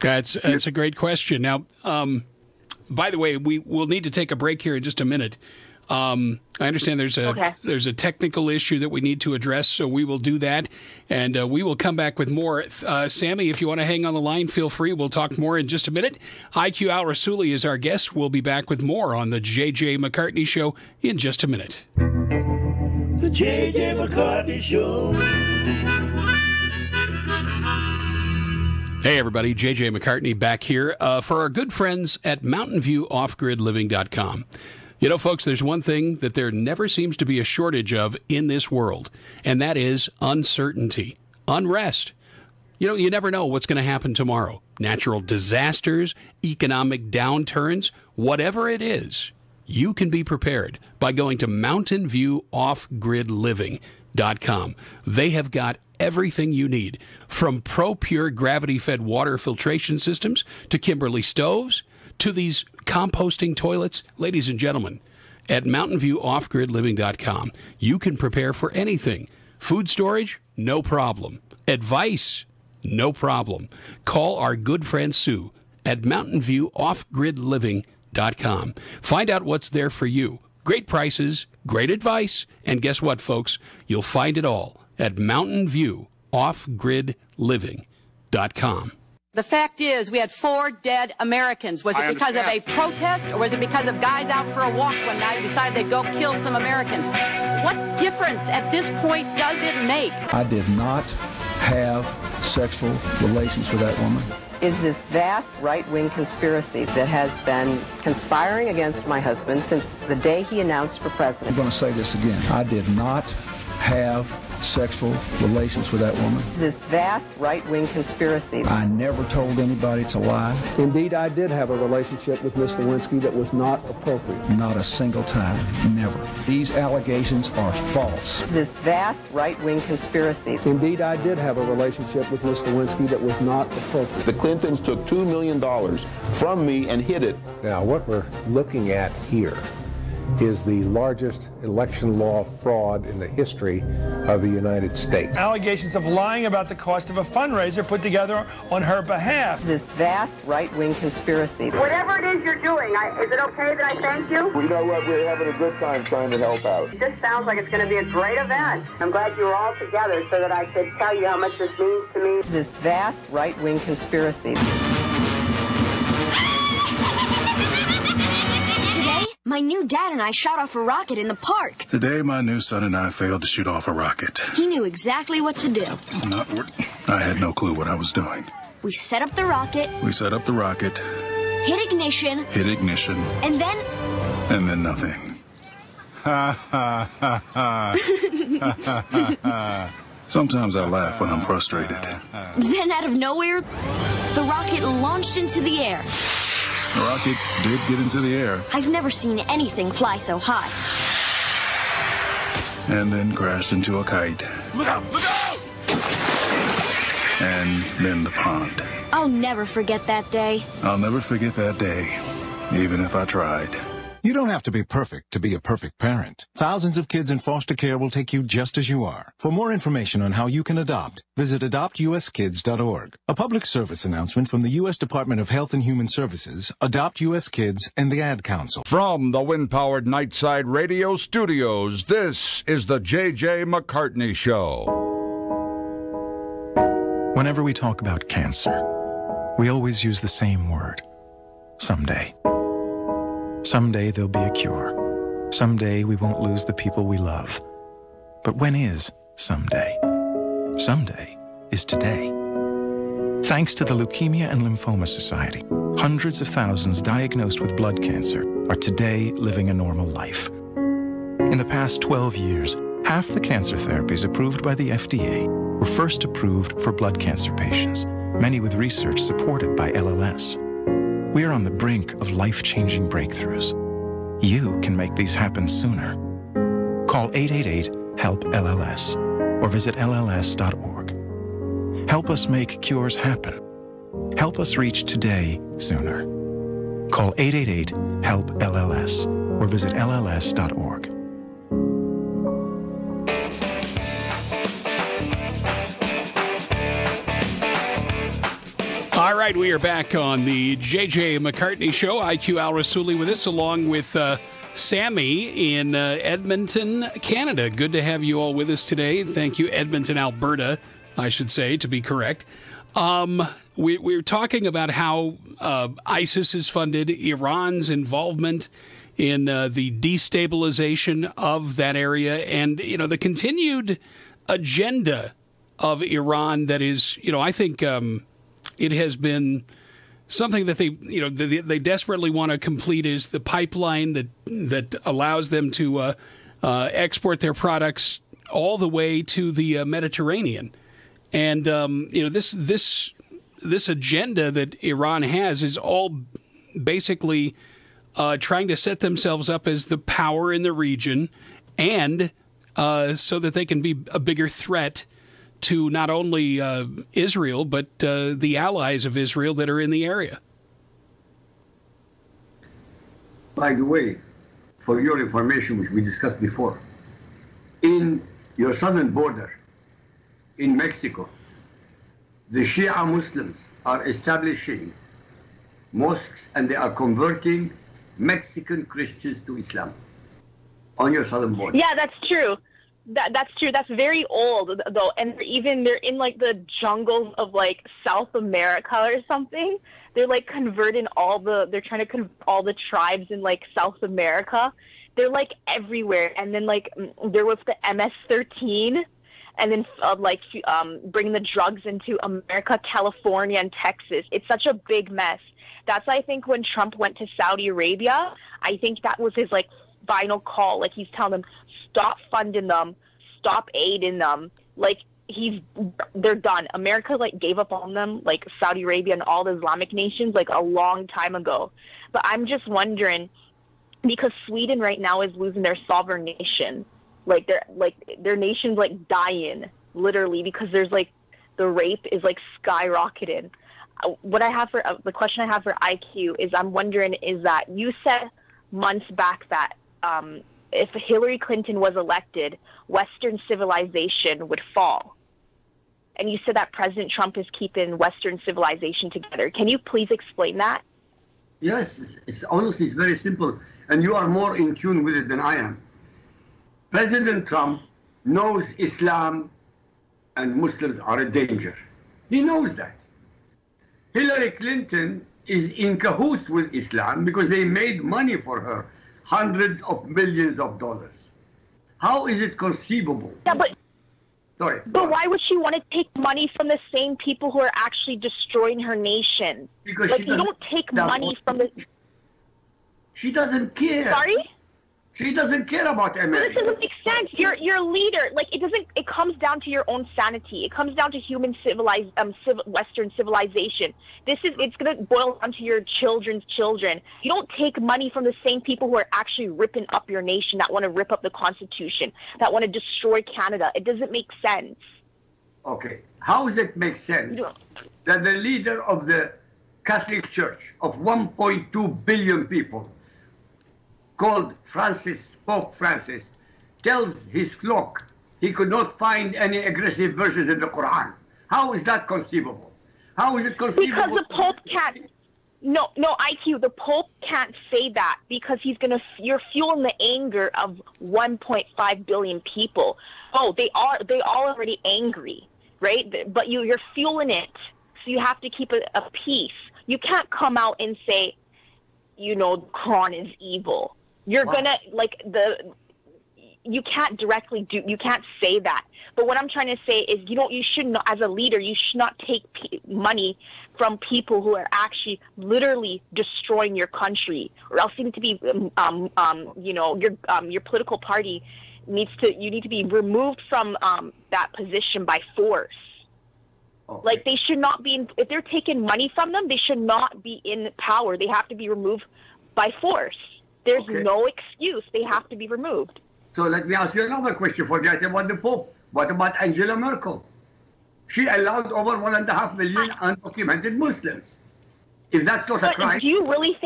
That's a great question. Now, by the way, we will need to take a break here in just a minute. I understand there's a technical issue that we need to address, so we will do that, and we will come back with more. Sammy, if you want to hang on the line, feel free. We'll talk more in just a minute. IQ Al Rassooli is our guest. We'll be back with more on the J.J. McCartney Show in just a minute. The J.J. McCartney Show. Hey, everybody. J.J. McCartney back here for our good friends at MountainViewOffGridLiving.com. You know, folks, there's one thing that there never seems to be a shortage of in this world, and that is uncertainty, unrest. You know, you never know what's going to happen tomorrow. Natural disasters, economic downturns, whatever it is, you can be prepared by going to MountainViewOffGridLiving.com. They have got everything you need, from ProPure gravity-fed water filtration systems to Kimberly stoves to these composting toilets. Ladies and gentlemen, at MountainViewOffGridLiving.com, you can prepare for anything. Food storage? No problem. Advice? No problem. Call our good friend Sue at MountainViewOffGridLiving.com. Find out what's there for you. Great prices, great advice, and guess what, folks? You'll find it all at MountainViewOffGridLiving.com. The fact is, we had 4 dead Americans. Was it because of a protest, or was it because of guys out for a walk one night who decided they'd go kill some Americans? What difference at this point does it make? I did not have sexual relations with that woman. Is this vast right-wing conspiracy that has been conspiring against my husband since the day he announced for president. I'm going to say this again. I did not have sexual relations with that woman. This vast right-wing conspiracy. I never told anybody to lie. Indeed, I did have a relationship with Miss Lewinsky that was not appropriate. Not a single time. Never. These allegations are false. This vast right-wing conspiracy. Indeed, I did have a relationship with Miss Lewinsky that was not appropriate. The Clintons took $2 million from me and hid it. Now, what we're looking at here is the largest election law fraud in the history of the United States. Allegations of lying about the cost of a fundraiser put together on her behalf. This vast right-wing conspiracy. Whatever it is you're doing, is it okay that I thank you? You know what? We're having a good time trying to help out. This sounds like it's going to be a great event. I'm glad you were all together so that I could tell you how much this means to me. This vast right-wing conspiracy. Today, my new dad and I shot off a rocket in the park. Today, my new son and I failed to shoot off a rocket. He knew exactly what to do. It's not working. I had no clue what I was doing. We set up the rocket. Hit ignition. And then? And then nothing. Sometimes I laugh when I'm frustrated. Then out of nowhere, the rocket launched into the air. The rocket did get into the air. I've never seen anything fly so high. And then crashed into a kite. Look out! Look out! And then the pond. I'll never forget that day. I'll never forget that day, even if I tried. You don't have to be perfect to be a perfect parent. Thousands of kids in foster care will take you just as you are. For more information on how you can adopt, visit adoptuskids.org. A public service announcement from the U.S. Department of Health and Human Services, Adopt U.S. Kids, and the Ad Council. From the wind-powered Nightside Radio Studios, this is the J.J. McCartney Show. Whenever we talk about cancer, we always use the same word. Someday. Someday there'll be a cure. Someday we won't lose the people we love. But when is someday? Someday is today. Thanks to the Leukemia and Lymphoma Society, hundreds of thousands diagnosed with blood cancer are today living a normal life. In the past 12 years, half the cancer therapies approved by the FDA were first approved for blood cancer patients, many with research supported by LLS. We are on the brink of life-changing breakthroughs. You can make these happen sooner. Call 888-HELP-LLS or visit LLS.org. Help us make cures happen. Help us reach today sooner. Call 888-HELP-LLS or visit LLS.org. All right, we are back on the J.J. McCartney Show. IQ Al Rassooli with us, along with Sammy in Edmonton, Canada. Good to have you all with us today. Thank you, Edmonton, Alberta, I should say, to be correct. We're talking about how ISIS is funded, Iran's involvement in the destabilization of that area, and, the continued agenda of Iran that is, I think... it has been something that they desperately want to complete, is the pipeline that allows them to export their products all the way to the Mediterranean. And this agenda that Iran has is all basically trying to set themselves up as the power in the region, and so that they can be a bigger threat to not only Israel, but the allies of Israel that are in the area. By the way, for your information, which we discussed before, in your southern border, in Mexico, the Shia Muslims are establishing mosques and they are converting Mexican Christians to Islam on your southern border. Yeah, that's true. That's true. That's very old, though. And they're in, like, the jungles of, like, South America or something. They're, like, they're trying to convert all the tribes in, like, South America. They're, like, everywhere. And then, like, there was the MS-13, and then, bringing the drugs into America, California, and Texas. It's such a big mess. That's, I think, when Trump went to Saudi Arabia, I think that was his, like, final call. Like, he's telling them, stop funding them, stop aiding them. Like, they're done. America, like, gave up on them, like Saudi Arabia and all the Islamic nations, like, a long time ago. But I'm just wondering, because Sweden right now is losing their sovereign nation. Like, their nation's, like, dying, literally, because there's, like, the rape is, like, skyrocketing. The question I have for IQ is, I'm wondering, is that you said months back that if Hillary Clinton was elected, Western civilization would fall. And you said that President Trump is keeping Western civilization together. Can you please explain that? Yes, honestly, it's very simple. And you are more in tune with it than I am. President Trump knows Islam and Muslims are a danger. He knows that. Hillary Clinton is in cahoots with Islam because they made money for her, hundreds of millions of dollars. How is it conceivable? Yeah, but sorry. But why would she want to take money from the same people who are actually destroying her nation? Because like, you don't take money from the. She doesn't care. Sorry? She doesn't care about America. This doesn't make sense. You're a leader. Like, it doesn't. It comes down to your own sanity. It comes down to human Western civilization. It's going to boil down to your children's children. You don't take money from the same people who are actually ripping up your nation, that want to rip up the Constitution, that want to destroy Canada. It doesn't make sense. Okay, how does it make sense that the leader of the Catholic Church of 1.2 billion people, called Pope Francis, tells his flock he could not find any aggressive verses in the Quran? How is that conceivable? How is it conceivable? Because the Pope can't. No, IQ. The Pope can't say that because you're fueling the anger of 1.5 billion people. Oh, they all already angry, right? But you're fueling it, so you have to keep a peace. You can't come out and say, the Quran is evil. You're gonna you can't you can't say that. But what I'm trying to say is, you shouldn't, as a leader, you should not take money from people who are actually literally destroying your country, or else you need to be, your political party you need to be removed from that position by force. Okay. Like, they should not be if they're taking money from them, they should not be in power. They have to be removed by force. There's no excuse. They have to be removed. So let me ask you another question. Forget about the Pope. What about Angela Merkel? She allowed over 1.5 million undocumented Muslims. If that's not a crime... Do you really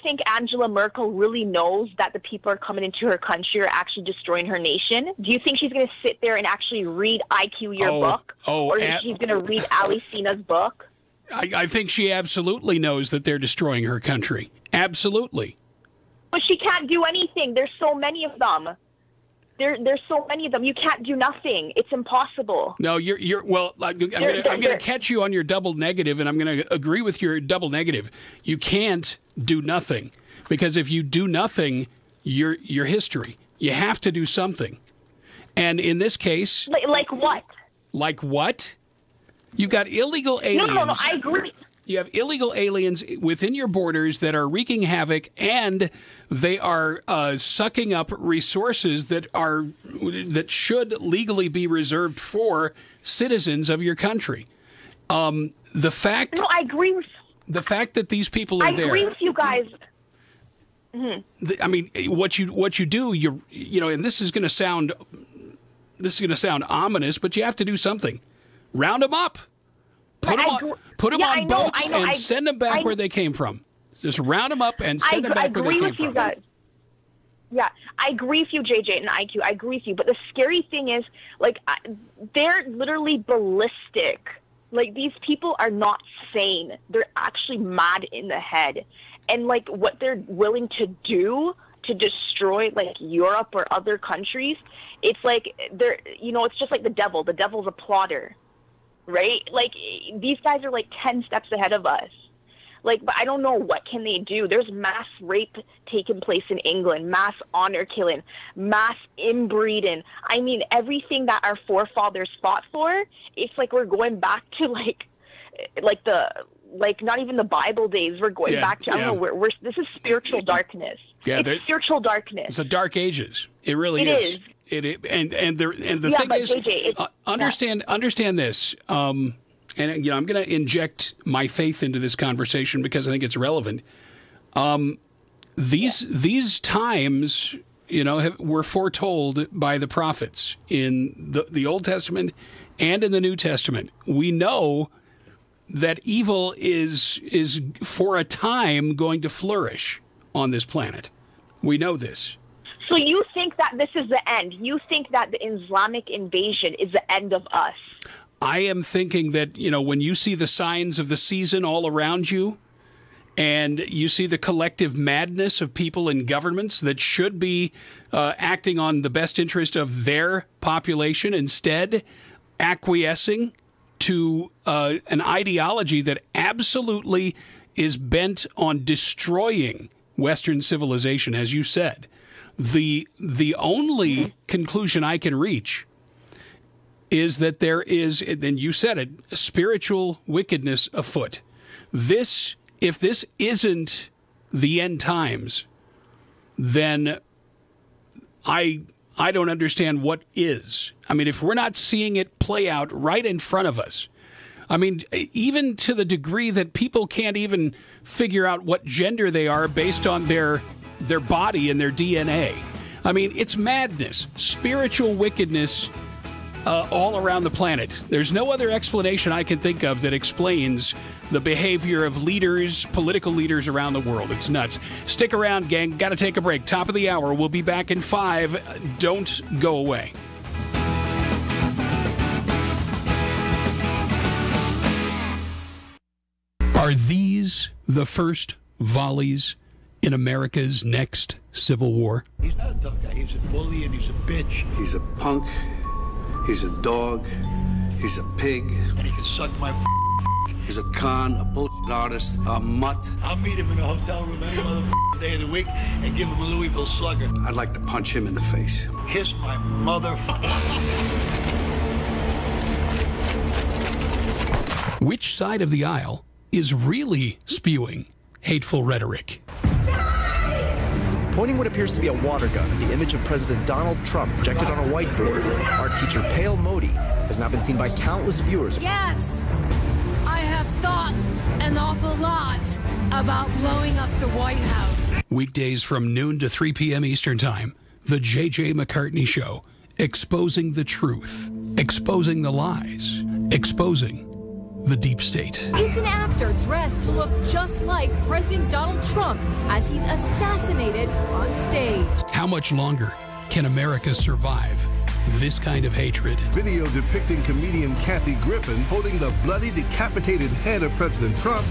think Angela Merkel really knows that the people are coming into her country are actually destroying her nation? Do you think she's going to sit there and actually read IQ, your book? Or is she going to read Ali Sina's book? I think she absolutely knows that they're destroying her country. Absolutely. But she can't do anything. There's so many of them. There's so many of them. You can't do nothing. It's impossible. No, I'm going to catch you on your double negative, and I'm going to agree with your double negative. You can't do nothing, because if you do nothing, you're history. You have to do something. And in this case... Like what? Like what? You've got illegal aliens. No, I agree. You have illegal aliens within your borders that are wreaking havoc, and they are sucking up resources that should legally be reserved for citizens of your country. I agree with. The fact that these people are there. I agree with you guys. Mm-hmm. I mean, what you do, and this is going to sound ominous, but you have to do something. Round them up. Put them on boats and send them back where they came from. Just round them up and send them back where they came from. I agree with you guys. Yeah, I agree with you, JJ and IQ. I agree with you. But the scary thing is, they're literally ballistic. Like, these people are not sane. They're actually mad in the head. And, what they're willing to do to destroy like Europe or other countries, it's like they're, it's just like the devil. The devil's a plotter, right? Like these guys are like 10 steps ahead of us. Like, but I don't know, what can they do? There's mass rape taking place in England, mass honor killing, mass inbreeding. I mean, everything that our forefathers fought for, it's like we're going back to like not even the Bible days. We're going back to, I don't know, this is spiritual darkness. Yeah, it's spiritual darkness. It's the Dark Ages. It really is. It is. And the thing is, JJ, understand this. And I'm going to inject my faith into this conversation because I think it's relevant. These times, were foretold by the prophets in the Old Testament and in the New Testament. We know that evil is for a time going to flourish on this planet. We know this. So you think that this is the end? You think that the Islamic invasion is the end of us? I am thinking that, when you see the signs of the season all around you and you see the collective madness of people in governments that should be acting on the best interest of their population, instead acquiescing to an ideology that absolutely is bent on destroying Western civilization, as you said, the only conclusion I can reach is that there is, and you said it, spiritual wickedness afoot. If this isn't the end times, then I don't understand what is. I mean, if we're not seeing it play out right in front of us, I mean, even to the degree that people can't even figure out what gender they are based on their body and their DNA. I mean, it's madness, spiritual wickedness all around the planet. There's no other explanation I can think of that explains the behavior of leaders, political leaders around the world. It's nuts. Stick around, gang. Got to take a break. Top of the hour. We'll be back in 5. Don't go away. Are these the first volleys in America's next civil war? He's not a tough guy. He's a bully and he's a bitch. He's a punk. He's a dog. He's a pig. And he can suck my He's a con, a bullshit artist, a mutt. I'll meet him in a hotel room any day of the week and give him a Louisville Slugger. I'd like to punch him in the face. Kiss my mother. Which side of the aisle is really spewing hateful rhetoric? Pointing what appears to be a water gun at the image of President Donald Trump projected on a whiteboard, art teacher Pale Modi has now been seen by countless viewers. Yes, I have thought an awful lot about blowing up the White House. Weekdays from noon to 3 p.m. Eastern Time, The J.J. McCartney Show, exposing the truth, exposing the lies, exposing the deep state. It's an actor dressed to look just like President Donald Trump as he's assassinated on stage. How much longer can America survive this kind of hatred? Video depicting comedian Kathy Griffin holding the bloody, decapitated head of President Trump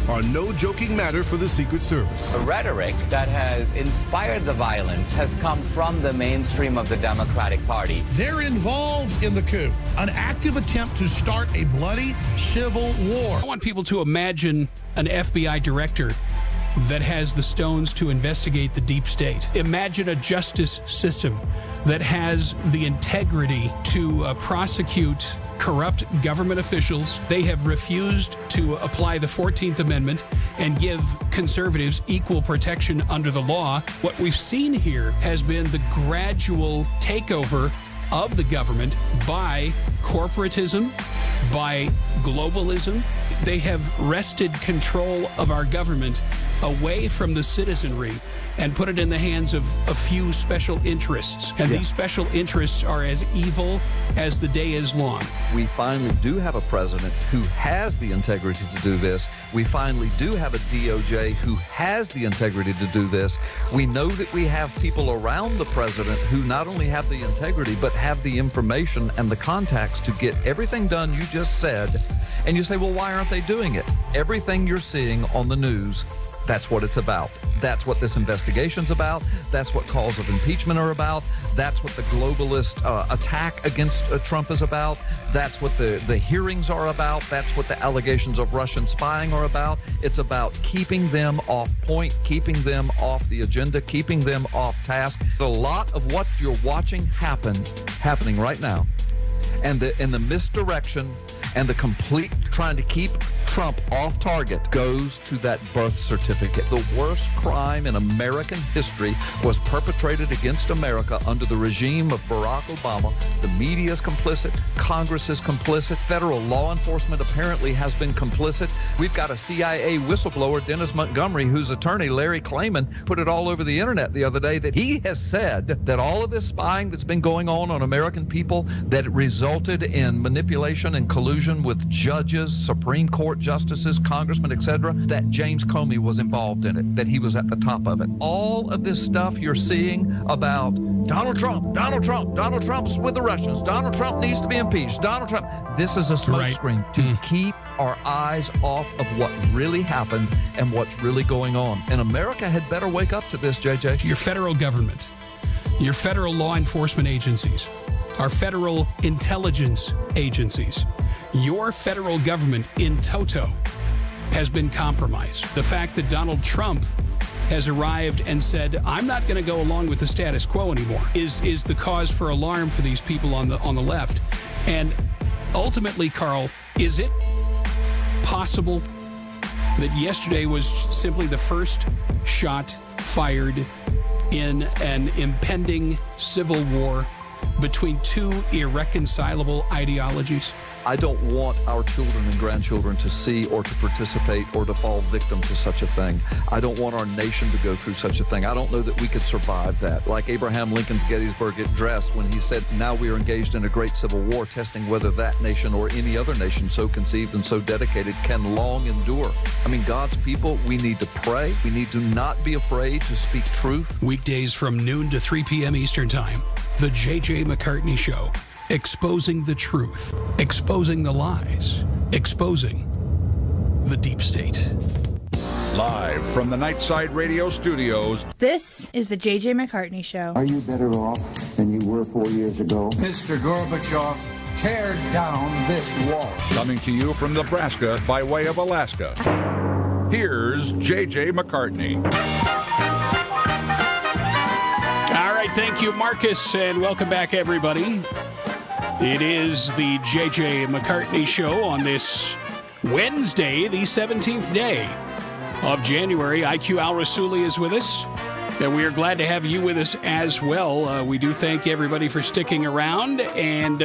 are no joking matter for the Secret Service. The rhetoric that has inspired the violence has come from the mainstream of the Democratic Party. They're involved in the coup, an active attempt to start a bloody civil war. I want people to imagine an FBI director that has the stones to investigate the deep state. Imagine a justice system that has the integrity to prosecute corrupt government officials. They have refused to apply the 14th Amendment and give conservatives equal protection under the law. What we've seen here has been the gradual takeover of the government by corporatism, by globalism. They have wrested control of our government away from the citizenry and put it in the hands of a few special interests. And these special interests are as evil as the day is long. We finally do have a president who has the integrity to do this. We finally do have a DOJ who has the integrity to do this. We know that we have people around the president who not only have the integrity, but have the information and the contacts to get everything done you just said. And you say, well, why aren't they doing it? Everything you're seeing on the news That's what it's about. That's what this investigation's about. That's what calls of impeachment are about. That's what the globalist attack against Trump is about. That's what the hearings are about. That's what the allegations of Russian spying are about. It's about keeping them off point, keeping them off the agenda, keeping them off task. A lot of what you're watching happening right now, and the misdirection and the complete trying to keep Trump off target goes to that birth certificate. The worst crime in American history was perpetrated against America under the regime of Barack Obama. The media is complicit. Congress is complicit. Federal law enforcement apparently has been complicit. We've got a CIA whistleblower, Dennis Montgomery, whose attorney, Larry Klayman, put it all over the internet the other day that he has said that all of this spying that's been going on American people, that it resulted in manipulation and collusion with judges, Supreme Court justices, congressmen, etc., that James Comey was involved in it, that he was at the top of it. All of this stuff you're seeing about Donald Trump's with the Russians, Donald Trump needs to be impeached, Donald Trump, this is a smokescreen to keep our eyes off of what really happened and what's really going on. And America had better wake up to this, JJ. Your federal government, your federal law enforcement agencies, our federal intelligence agencies, your federal government in toto has been compromised. The fact that Donald Trump has arrived and said, I'm not going to go along with the status quo anymore, is the cause for alarm for these people on the left. And ultimately, Carl, is it possible that yesterday was simply the first shot fired in an impending civil war between two irreconcilable ideologies? I don't want our children and grandchildren to see or to participate or to fall victim to such a thing. I don't want our nation to go through such a thing. I don't know that we could survive that. Like Abraham Lincoln's Gettysburg Address, when he said, now we are engaged in a great civil war, testing whether that nation or any other nation so conceived and so dedicated can long endure. I mean, God's people, we need to pray. We need to not be afraid to speak truth. Weekdays from noon to 3 p.m. Eastern Time, The J.J. McCartney Show. Exposing the truth, exposing the lies, exposing the deep state. Live from the Nightside Radio Studios. This is the J.J. McCartney Show. Are you better off than you were 4 years ago? Mr. Gorbachev, tear down this wall. Coming to you from Nebraska by way of Alaska. Here's J.J. McCartney. All right, thank you, Marcus, and welcome back, everybody. It is the J.J. McCartney Show on this Wednesday, the 17th day of January. IQ Al Rassooli is with us, and we are glad to have you with us as well. We do thank everybody for sticking around, and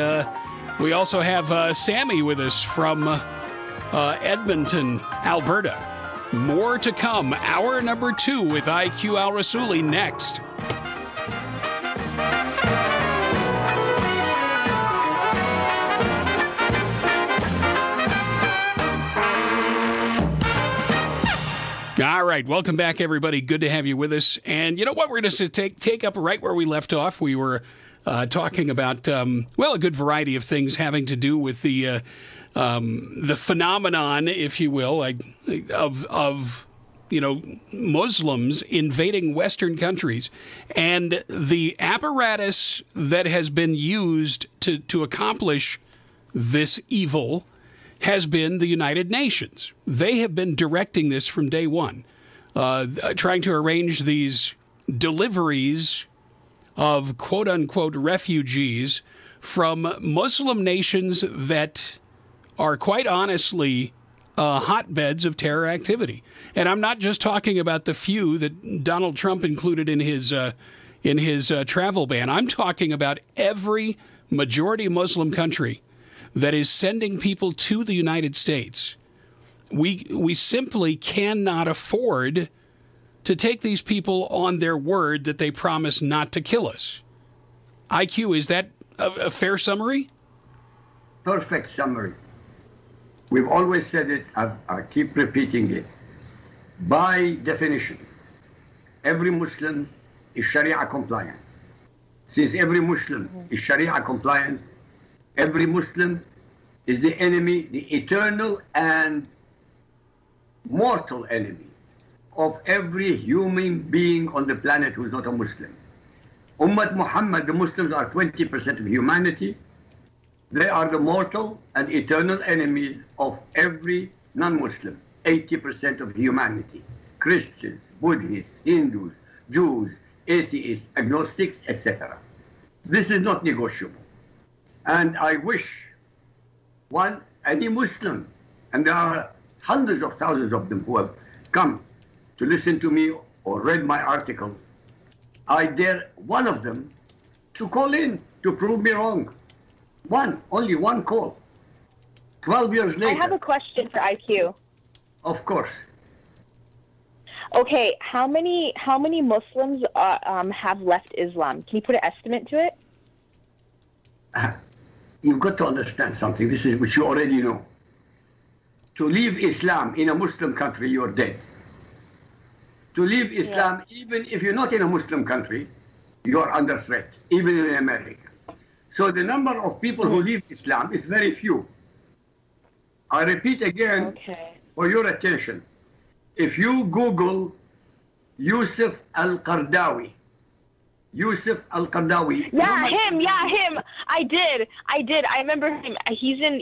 we also have Sammy with us from Edmonton, Alberta. More to come. Hour number 2 with IQ Al Rassooli next. All right, welcome back, everybody. Good to have you with us. And you know what? We're going to take up right where we left off. We were talking about, well, a good variety of things having to do with the phenomenon, if you will, of Muslims invading Western countries, and the apparatus that has been used to accomplish this evil has been the United Nations. They have been directing this from day one, trying to arrange these deliveries of quote-unquote refugees from Muslim nations that are quite honestly hotbeds of terror activity. And I'm not just talking about the few that Donald Trump included in his travel ban. I'm talking about every majority Muslim country that is sending people to the United States. We simply cannot afford to take these people on their word that they promise not to kill us. IQ, is that a fair summary? Perfect summary. We've always said it, I keep repeating it. By definition, every Muslim is Sharia compliant. Since every Muslim is Sharia compliant, every Muslim is the enemy, the eternal and mortal enemy of every human being on the planet who is not a Muslim. Ummat Muhammad, the Muslims are 20% of humanity. They are the mortal and eternal enemies of every non-Muslim, 80% of humanity. Christians, Buddhists, Hindus, Jews, atheists, agnostics, etc. This is not negotiable. And I wish any Muslim, and there are hundreds of thousands of them who have come to listen to me or read my articles, I dare one of them to call in to prove me wrong. Only one call. 12 years later. I have a question for IQ. Of course. Okay, how many Muslims have left Islam? Can you put an estimate to it? You've got to understand something. This is which you already know. To leave Islam in a Muslim country, you're dead. To leave Islam, even if you're not in a Muslim country, you're under threat, even in America. So the number of people who leave Islam is very few. I repeat again for your attention. If you Google Yusuf al-Qaradawi, Yusuf al-Qaradawi. Yeah, him. I did. I remember him. He's a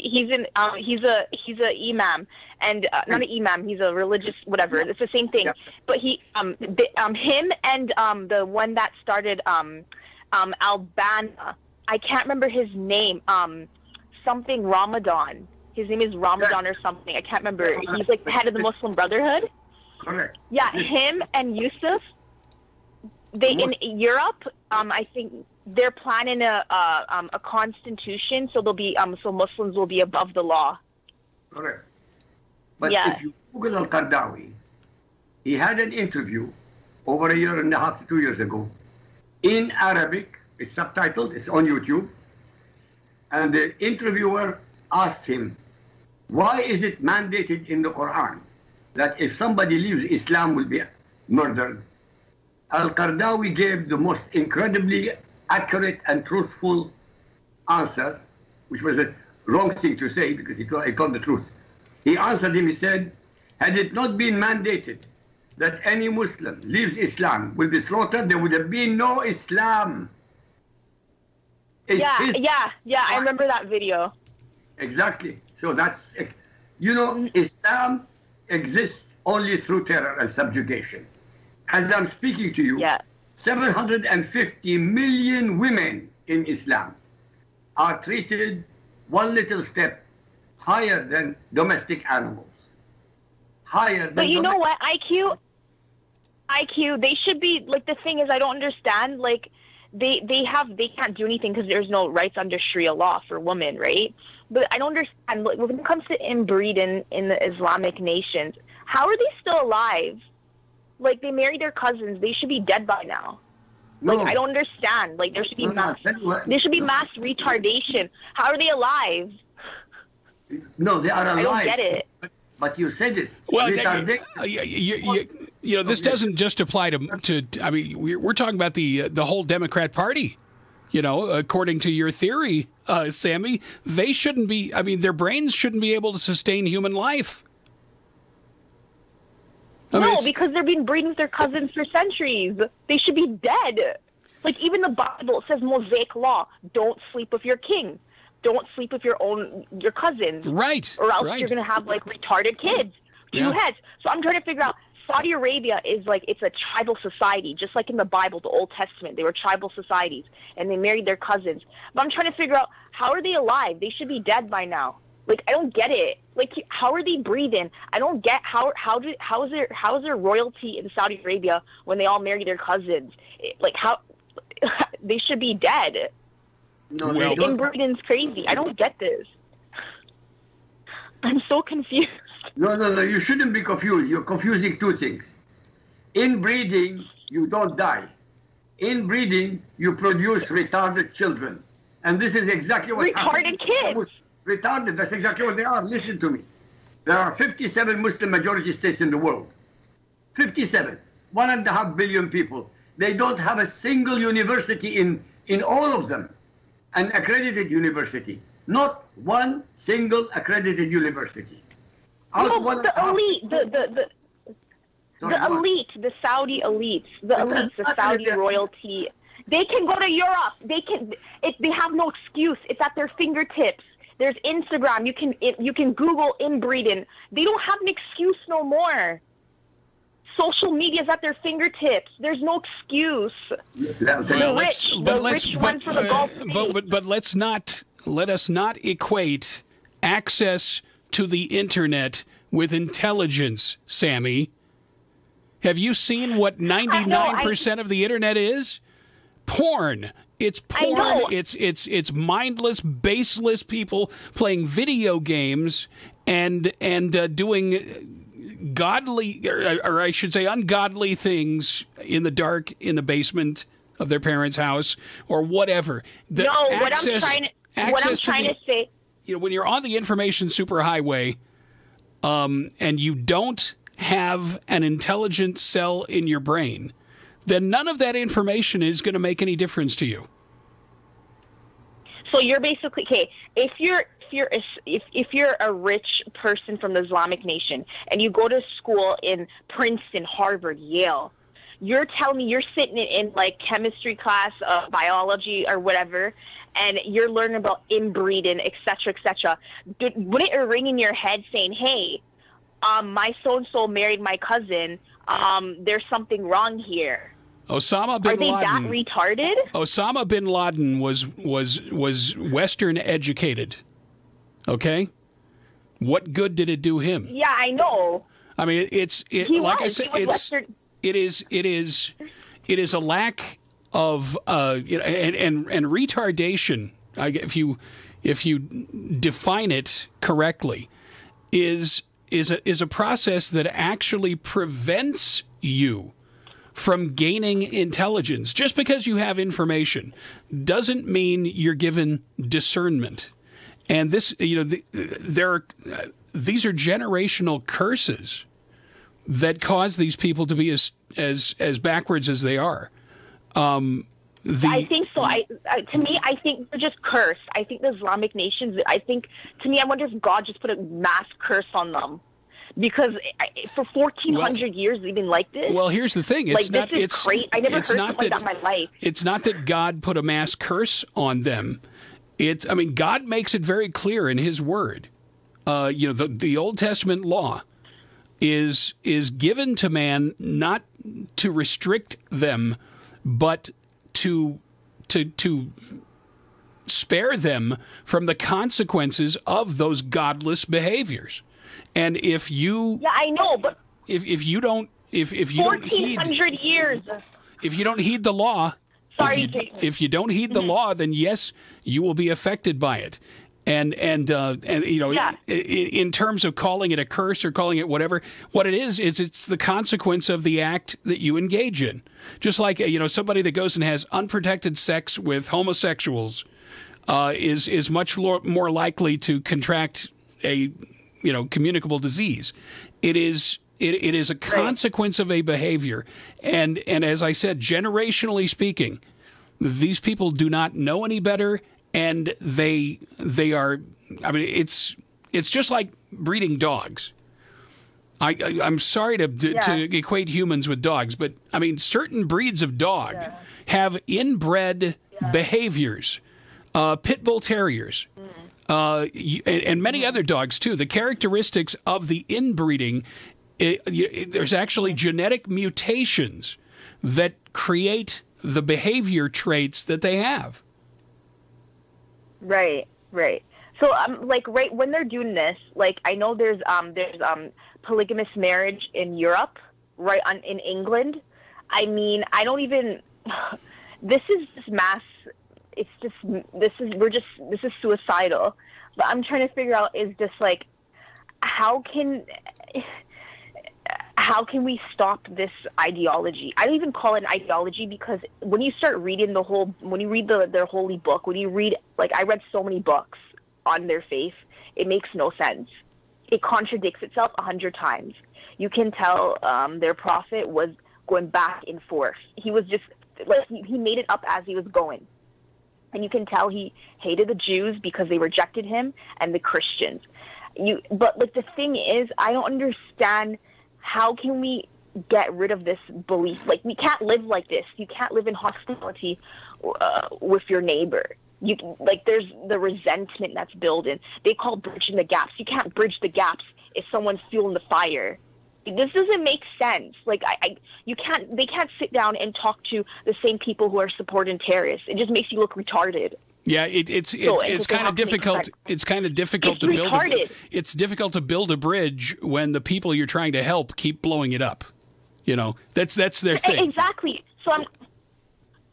imam, and not an imam. He's a religious whatever. It's the same thing. Yeah. But him and the one that started Albania. I can't remember his name. Something Ramadan. His name is Ramadan or something. I can't remember. He's like the head of the Muslim Brotherhood. Correct. Yeah, him and Yusuf. In Europe, I think they're planning a constitution, so they'll be so Muslims will be above the law. Correct. But if you Google al-Qaradawi, he had an interview over a year and a half to 2 years ago in Arabic. It's subtitled. It's on YouTube. And the interviewer asked him, "Why is it mandated in the Quran that if somebody leaves Islam will be murdered?" Al-Qaradawi gave the most incredibly accurate and truthful answer, which was a wrong thing to say because he told the truth. He answered him, he said, had it not been mandated that any Muslim leaves Islam will be slaughtered, there would have been no Islam. I remember that video. Exactly. So that's, Islam exists only through terror and subjugation. As I'm speaking to you, 750 million women in Islam are treated one little step higher than domestic animals. But you know what, IQ, they should be, like, the thing is, I don't understand, like, they can't do anything because there's no rights under Sharia law for women, right? But I don't understand, like, when it comes to inbreeding in the Islamic nations, how are they still alive? Like, they married their cousins. They should be dead by now. Like, I don't understand. Like, there should be mass retardation. How are they alive? No, they are alive. I don't get it. But you said it. Well, this doesn't just apply to. I mean, we're talking about the whole Democrat Party. According to your theory, Sammy, they shouldn't be. I mean, their brains shouldn't be able to sustain human life. Because they've been breeding with their cousins for centuries. They should be dead. Like, even the Bible says Mosaic law: don't sleep with your king, don't sleep with your cousins, right? Or else you're gonna have like retarded kids, two heads. So I'm trying to figure out. Saudi Arabia is like, it's a tribal society, just like in the Bible, the Old Testament. They were tribal societies, and they married their cousins. But I'm trying to figure out, how are they alive? They should be dead by now. Like, I don't get it. Like, how are they breathing? I don't get how is there royalty in Saudi Arabia when they all marry their cousins? Like, how they should be dead. No, inbreeding's crazy. I don't get this. I'm so confused. No, you shouldn't be confused. You're confusing two things. In breeding, you don't die. In breeding, you produce retarded children. And this is exactly what retarded kids. Retarded, that's exactly what they are. Listen to me. There are 57 Muslim majority states in the world. 57. 1.5 billion people. They don't have a single university in all of them. An accredited university. Not one single accredited university. The elite, the Saudi elites, the Saudi royalty. They can go to Europe. They have no excuse. It's at their fingertips. There's Instagram. You can Google inbreeding. They don't have an excuse no more. Social media's at their fingertips. There's no excuse. The rich went for the Gulf States. But let us not equate access to the internet with intelligence, Sammy. Have you seen what 99% of the internet is? Porn. It's porn. It's mindless, baseless people playing video games and doing godly, or I should say ungodly things in the dark, in the basement of their parents' house or whatever. What I'm trying to say, when you're on the information superhighway, and you don't have an intelligent cell in your brain, then none of that information is going to make any difference to you. So you're basically, okay, if you're a rich person from the Islamic nation and you go to school in Princeton, Harvard, Yale, you're telling me you're sitting in like chemistry class, biology or whatever, and you're learning about inbreeding, et cetera, wouldn't it ring in your head saying, hey, my so-and-so married my cousin, there's something wrong here? Osama bin Laden. Are they that retarded? Osama bin Laden was Western educated. Okay? What good did it do him? Yeah, I know. I mean, I said, it is a lack of and retardation. If you define it correctly, is a process that actually prevents you from gaining intelligence. Just because you have information doesn't mean you're given discernment. And this, these are generational curses that cause these people to be as backwards as they are. I think so. To me, I think they're just cursed. I think the Islamic nations. I wonder if God just put a mass curse on them. Because for 1,400 years they've been like this. Well, here's the thing. It's great. I never heard something like that in my life. It's not that God put a mass curse on them. God makes it very clear in His Word. The Old Testament law is given to man not to restrict them, but to spare them from the consequences of those godless behaviors. And if you, I know, but if you don't heed 1,400 years, if you don't heed the law, if you don't heed the law, then yes, you will be affected by it. And in terms of calling it a curse or calling it whatever, what it is it's the consequence of the act that you engage in. Just like somebody that goes and has unprotected sex with homosexuals is much more likely to contract a communicable disease. It is a consequence of a behavior, and as I said, generationally speaking, these people do not know any better, and they are. I mean, it's just like breeding dogs. I'm sorry to equate humans with dogs, but I mean, certain breeds of dog have inbred behaviors. Pit bull terriers. And many other dogs, too. The characteristics of the inbreeding, there's actually genetic mutations that create the behavior traits that they have. Right. So, right when they're doing this, I know there's polygamous marriage in Europe, right, in England. I mean, I don't even... This is just mass... This is suicidal. But I'm trying to figure out is just how can we stop this ideology? I don't even call it an ideology because when you start reading their holy book, when you read, I read so many books on their faith, it makes no sense. It contradicts itself 100 times. You can tell their prophet was going back and forth. He was just he made it up as he was going. And you can tell he hated the Jews because they rejected him and the Christians. But the thing is, I don't understand how can we get rid of this belief. Like, we can't live like this. You can't live in hostility with your neighbor. There's the resentment that's built in. They call bridging the gaps. You can't bridge the gaps if someone's fueling the fire. This doesn't make sense. Like, they can't sit down and talk to the same people who are supporting terrorists. It just makes you look retarded. Yeah, it's kind of difficult. It's kind of difficult to build. It's difficult to build a bridge when the people you're trying to help keep blowing it up. You know, that's their thing. Exactly. So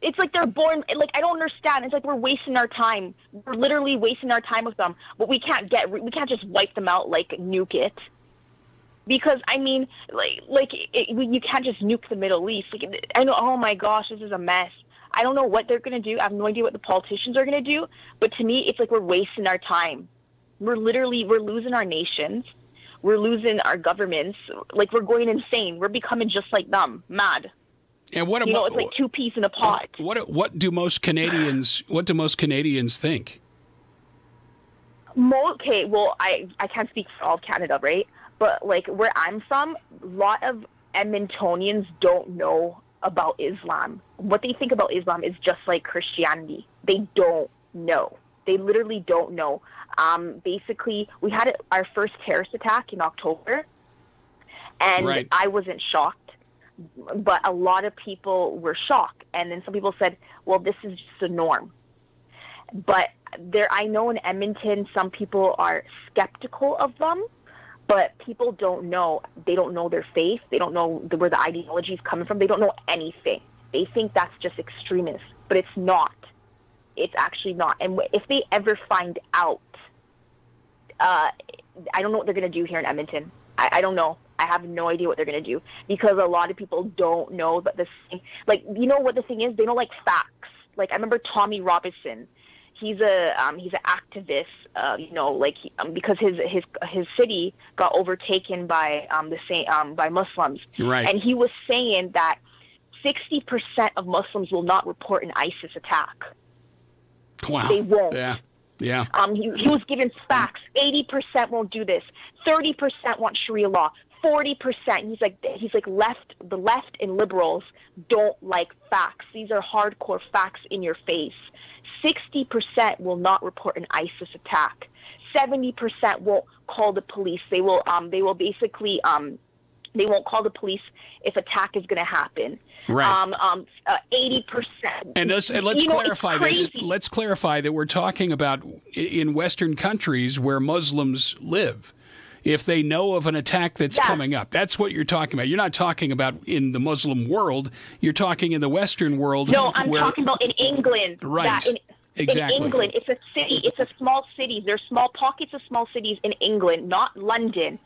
it's like they're born. Like, I don't understand. It's like we're wasting our time. We're literally wasting our time with them. But we can't just wipe them out, like nuke it. Because, I mean, you can't just nuke the Middle East. Like, I know. Oh my gosh, this is a mess. I don't know what they're going to do. I have no idea what the politicians are going to do. But to me, it's like we're wasting our time. We're losing our nations. We're losing our governments. Like, we're going insane. We're becoming just like them, mad. And what about, it's like two peas in a pot. What do most Canadians think? Okay, well, I can't speak for all of Canada, right? But like where I'm from, a lot of Edmontonians don't know about Islam. What they think about Islam is just like Christianity. They don't know. They literally don't know. Basically, we had our first terrorist attack in October, and I wasn't shocked, but a lot of people were shocked. And then some people said, well, this is just the norm. But I know in Edmonton, some people are skeptical of them, but people don't know. They don't know their faith. They don't know where the ideology is coming from. They don't know anything. They think that's just extremist, but it's not. It's actually not. And if they ever find out, I don't know what they're going to do here in Edmonton. I don't know. I have no idea what they're going to do because a lot of people don't know that the same. Like, you know what the thing is? They don't like facts. Like, I remember Tommy Robinson. He's an activist, because his city got overtaken by by Muslims, right? And he was saying that 60% of Muslims will not report an ISIS attack. Wow, they won't. Yeah. He was given facts. 80% won't do this. 30% want Sharia law. 40%. He's like the left and liberals don't like facts. These are hardcore facts in your face. 60% will not report an ISIS attack. 70% won't call the police. They will basically they won't call the police if attack is going to happen. Right. 80%. And let's clarify this. Let's clarify that we're talking about in Western countries where Muslims live. If they know of an attack that's coming up, that's what you're talking about. You're not talking about in the Muslim world. You're talking in the Western world. No, I'm talking about in England. Right. Exactly. In England, it's a city. It's a small city. There's small pockets of small cities in England, not London,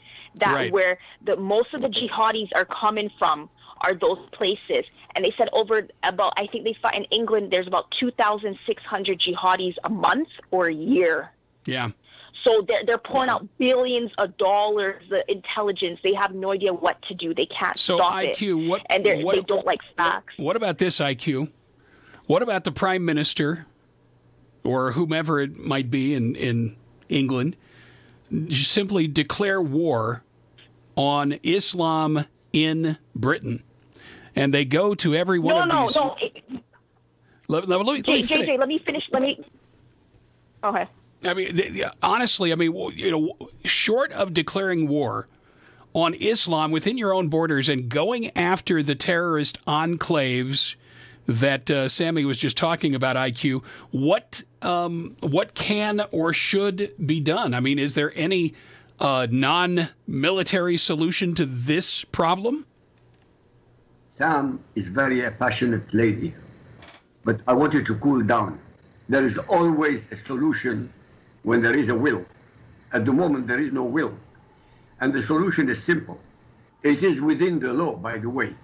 where most of the jihadis are coming from. Are those places? And they said I think they thought in England there's about 2,600 jihadis a month or a year. Yeah. So they're pouring out billions of dollars. The intelligence, they have no idea what to do. They can't stop it. They don't like facts. What about this, IQ? What about the Prime Minister or whomever it might be in England simply declare war on Islam in Britain? And they go to every one of these... No. JJ, let me finish. Okay. I mean, honestly, short of declaring war on Islam within your own borders and going after the terrorist enclaves that Sammy was just talking about, IQ, what can or should be done? I mean, is there any non-military solution to this problem? Sam is a passionate lady, but I want you to cool down. There is always a solution when there is a will. At the moment, there is no will. And the solution is simple. It is within the law, by the way.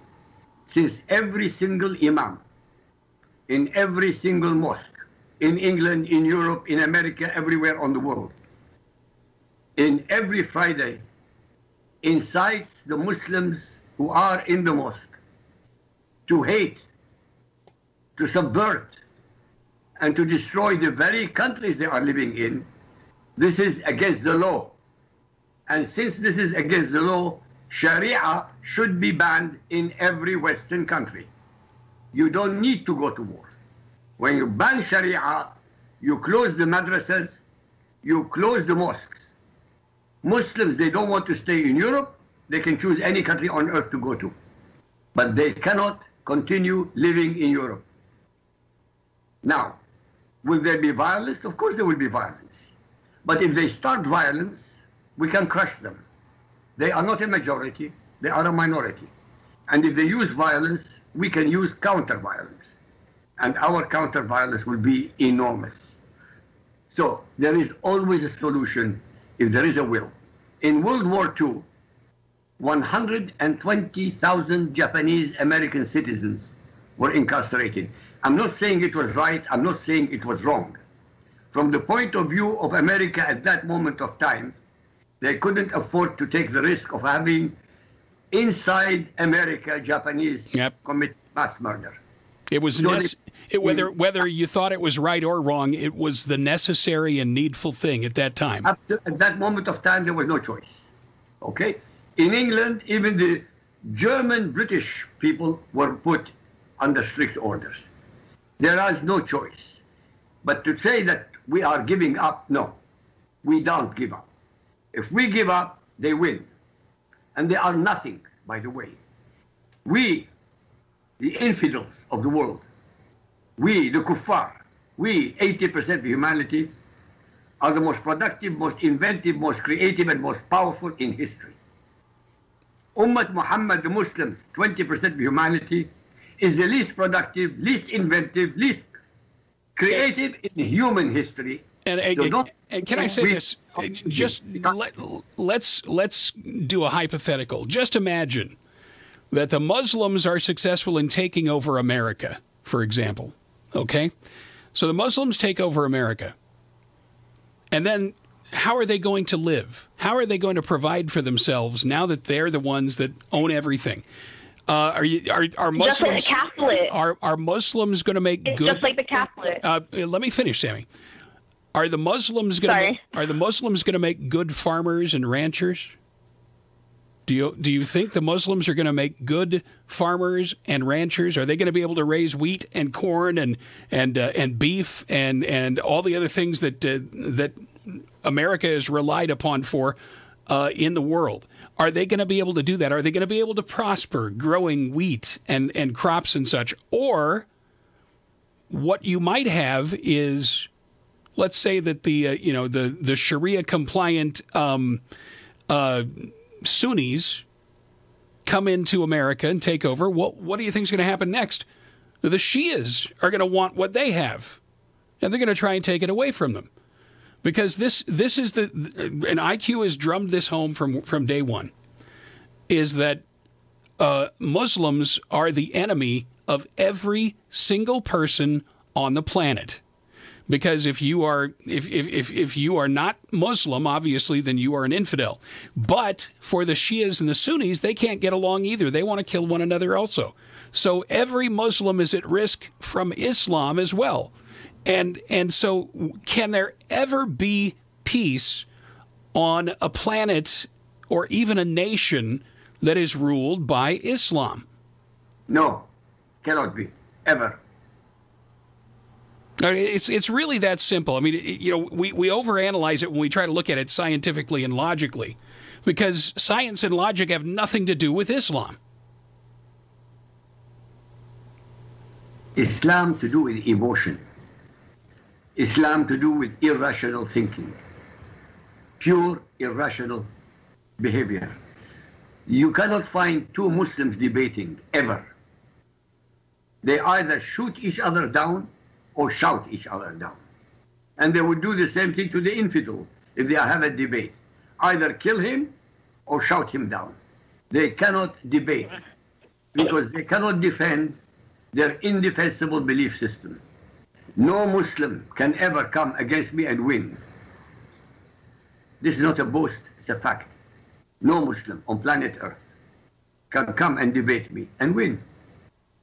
Since every single imam, in every single mosque, in England, in Europe, in America, everywhere on the world, in every Friday, incites the Muslims who are in the mosque to hate, to subvert, and to destroy the very countries they are living in. This is against the law. And since this is against the law, Sharia should be banned in every Western country. You don't need to go to war. When you ban Sharia, you close the madrasas, you close the mosques. Muslims, they don't want to stay in Europe, they can choose any country on earth to go to. But they cannot continue living in Europe. Now, will there be violence? Of course there will be violence. But if they start violence, we can crush them. They are not a majority, they are a minority. And if they use violence, we can use counter-violence. And our counter-violence will be enormous. So there is always a solution if there is a will. In World War II, 120,000 Japanese American citizens were incarcerated. I'm not saying it was right, I'm not saying it was wrong. From the point of view of America at that moment of time, they couldn't afford to take the risk of having inside America Japanese commit mass murder. It was whether you thought it was right or wrong, it was the necessary and needful thing at that time. At that moment of time, there was no choice. Okay? In England, even the German British people were put under strict orders. There is no choice. But to say that we are giving up, no. We don't give up. If we give up, they win. And they are nothing, by the way. We, the infidels of the world, we, the kuffar, we, 80% of humanity, are the most productive, most inventive, most creative, and most powerful in history. Ummat Muhammad, the Muslims, 20% of humanity, is the least productive, least inventive, least creative in human history. And can I say this? Just let's do a hypothetical. Just imagine that the Muslims are successful in taking over America, for example. Okay? So the Muslims take over America. And then how are they going to live? How are they going to provide for themselves now that they're the ones that own everything? Are Muslims, just like the Catholic? Are Muslims going to make good? Just like the Catholic. Let me finish, Sammy. Are the Muslims going to make good farmers and ranchers? Do you think the Muslims are going to make good farmers and ranchers? Are they going to be able to raise wheat and corn and beef and all the other things that America is relied upon for in the world? Are they going to be able to do that? Are they going to be able to prosper growing wheat and crops and such? Or what you might have is, let's say that the Sharia compliant Sunnis come into America and take over. What do you think is going to happen next? The Shias are going to want what they have, and they're going to try and take it away from them. Because this is and IQ has drummed this home from day one, is that Muslims are the enemy of every single person on the planet. Because if you are not Muslim, obviously, then you are an infidel. But for the Shias and the Sunnis, they can't get along either. They want to kill one another also. So every Muslim is at risk from Islam as well. And so can there ever be peace on a planet or even a nation that is ruled by Islam? No, cannot be, ever. It's really that simple. I mean, we overanalyze it when we try to look at it scientifically and logically, because science and logic have nothing to do with Islam. Islam to do with emotion. Islam to do with irrational thinking. Pure irrational behavior. You cannot find two Muslims debating, ever. They either shoot each other down or shout each other down. And they would do the same thing to the infidel if they have a debate. Either kill him or shout him down. They cannot debate because they cannot defend their indefensible belief system. No Muslim can ever come against me and win. This is not a boast, it's a fact. No Muslim on planet Earth can come and debate me and win.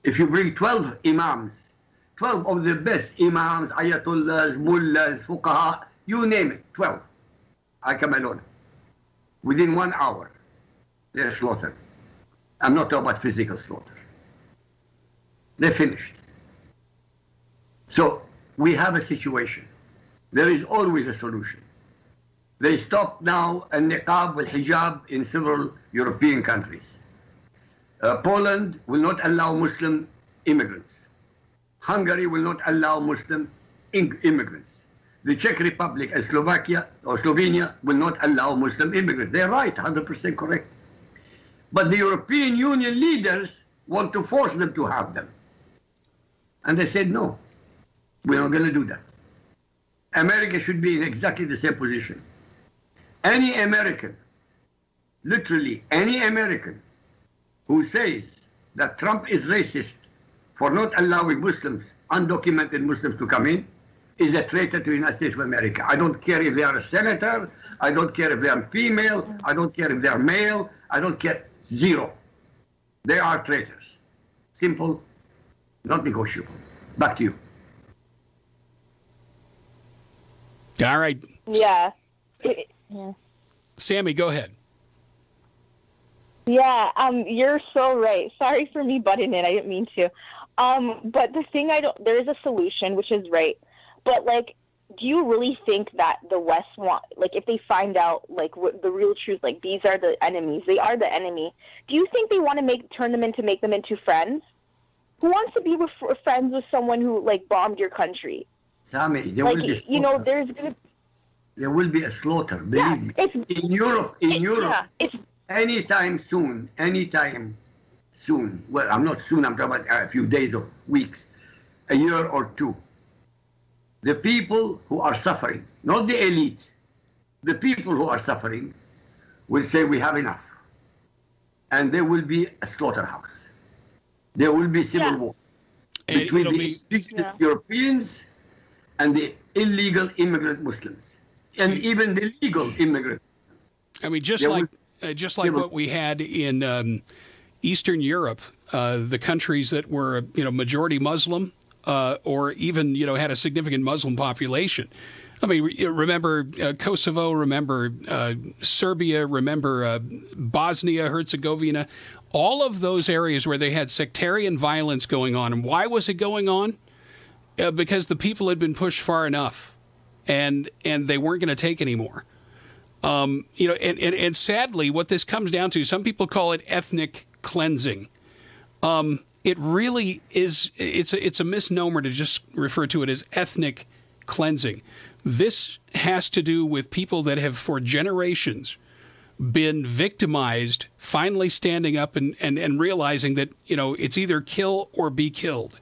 If you bring 12 imams, 12 of the best imams, ayatollahs, mullahs, fuqaha, you name it, 12. I come alone. Within 1 hour, they're slaughtered. I'm not talking about physical slaughter. They're finished. So we have a situation. There is always a solution. They stopped now al-niqab wal-hijab in several European countries. Poland will not allow Muslim immigrants. Hungary will not allow Muslim immigrants. The Czech Republic and Slovakia or Slovenia will not allow Muslim immigrants. They're right, 100% correct. But the European Union leaders want to force them to have them. And they said, no, we're not going to do that. America should be in exactly the same position. Any American, literally any American, who says that Trump is racist for not allowing Muslims, undocumented Muslims, to come in, is a traitor to the United States of America. I don't care if they are a senator, I don't care if they are female, I don't care if they are male, I don't care, zero. They are traitors. Simple, not negotiable. Back to you. All right. Yeah. Sammy, go ahead. Yeah, you're so right. Sorry for me butting in. I didn't mean to. But the thing there is a solution, which is right. But, like, do you really think that the West if they find out, like, what the real truth, like, these are the enemies, they are the enemy, do you think they want to make them into friends? Who wants to be friends with someone who, like, bombed your country? Sammy, there will be slaughter. There will be a slaughter, believe me. In Europe, anytime soon, well, I'm not soon, I'm talking about a few days or weeks, a year or two. The people who are suffering, not the elite, the people who are suffering will say we have enough. And there will be a slaughterhouse. There will be civil war between the Europeans and the illegal immigrant Muslims, and even the legal immigrant. I mean, just like what we had in Eastern Europe, the countries that were majority Muslim, or even had a significant Muslim population. I mean, remember Kosovo, remember Serbia, remember Bosnia, Herzegovina, all of those areas where they had sectarian violence going on. And why was it going on? Because the people had been pushed far enough, and they weren't going to take any more. And sadly, what this comes down to, some people call it ethnic cleansing. It really is. It's a misnomer to just refer to it as ethnic cleansing. This has to do with people that have for generations been victimized, finally standing up and realizing that it's either kill or be killed.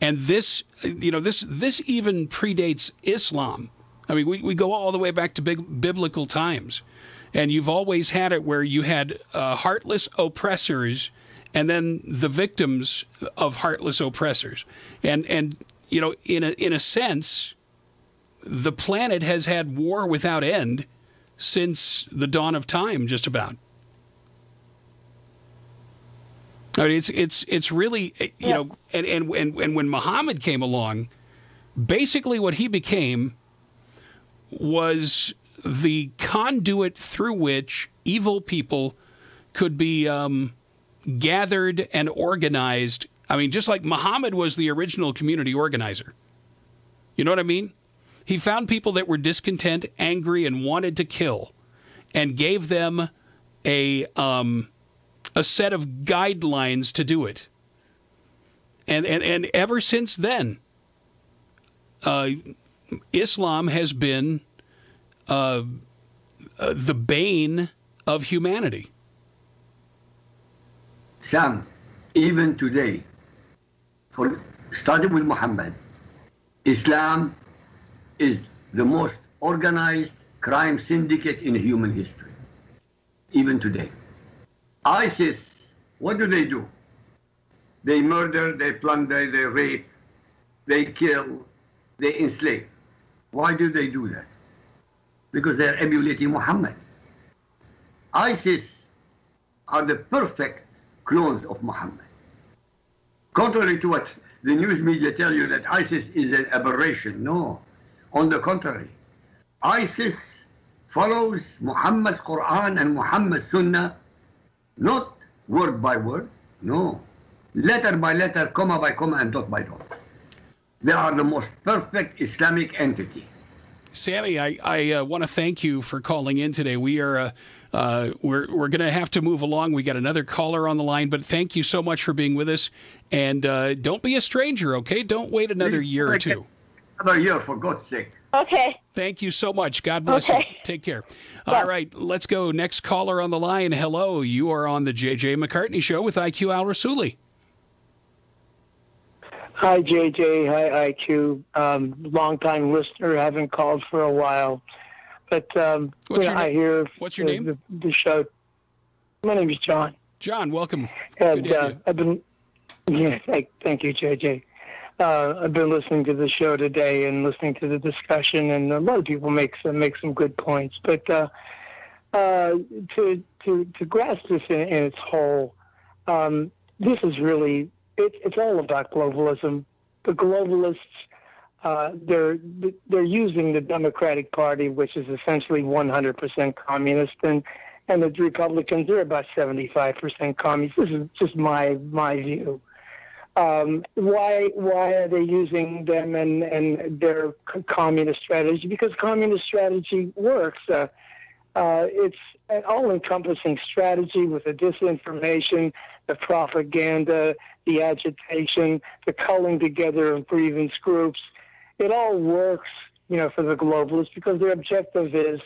And this even predates Islam. I mean, we go all the way back to biblical times, and you've always had it where you had heartless oppressors, and then the victims of heartless oppressors. And in a sense, the planet has had war without end since the dawn of time, just about. I mean, it's really, and when Muhammad came along, basically what he became was the conduit through which evil people could be gathered and organized. I mean, just like Muhammad was the original community organizer. You know what I mean? He found people that were discontent, angry, and wanted to kill, and gave them a set of guidelines to do it. And ever since then, Islam has been the bane of humanity. Sam, even today, starting with Muhammad, Islam is the most organized crime syndicate in human history. Even today. ISIS, what do? They murder, they plunder, they rape, they kill, they enslave. Why do they do that? Because they're emulating Muhammad. ISIS are the perfect clones of Muhammad. Contrary to what the news media tell you that ISIS is an aberration, no. On the contrary, ISIS follows Muhammad's Quran and Muhammad's Sunnah Not word by word, no. Letter by letter, comma by comma, and dot by dot. They are the most perfect Islamic entity. Sammy, I want to thank you for calling in today. We are we're going to have to move along. We got another caller on the line, but thank you so much for being with us. And don't be a stranger, okay? Don't wait another year or two. Another year, for God's sake. Okay. Thank you so much. God bless you. Take care. All right, let's go. Next caller on the line. Hello, you are on the J.J. McCartney Show with IQ Al Rassooli. Hi, JJ. Hi, IQ. Long-time listener. Haven't called for a while. But I hear what's your name? The show. My name is John. John, welcome. And Good to have you. I've been, thank you, JJ. I've been listening to the show today and listening to the discussion, and a lot of people make some good points. But to grasp this in its whole, this is really. It's all about globalism. The globalists, they're using the Democratic Party, which is essentially 100% communist, and the Republicans, they're about 75% communist. This is just my view. Why are they using them and their communist strategy? Because communist strategy works. It's an all-encompassing strategy with the disinformation, the propaganda, the agitation, the culling together of grievance groups. It all works, for the globalists because their objective is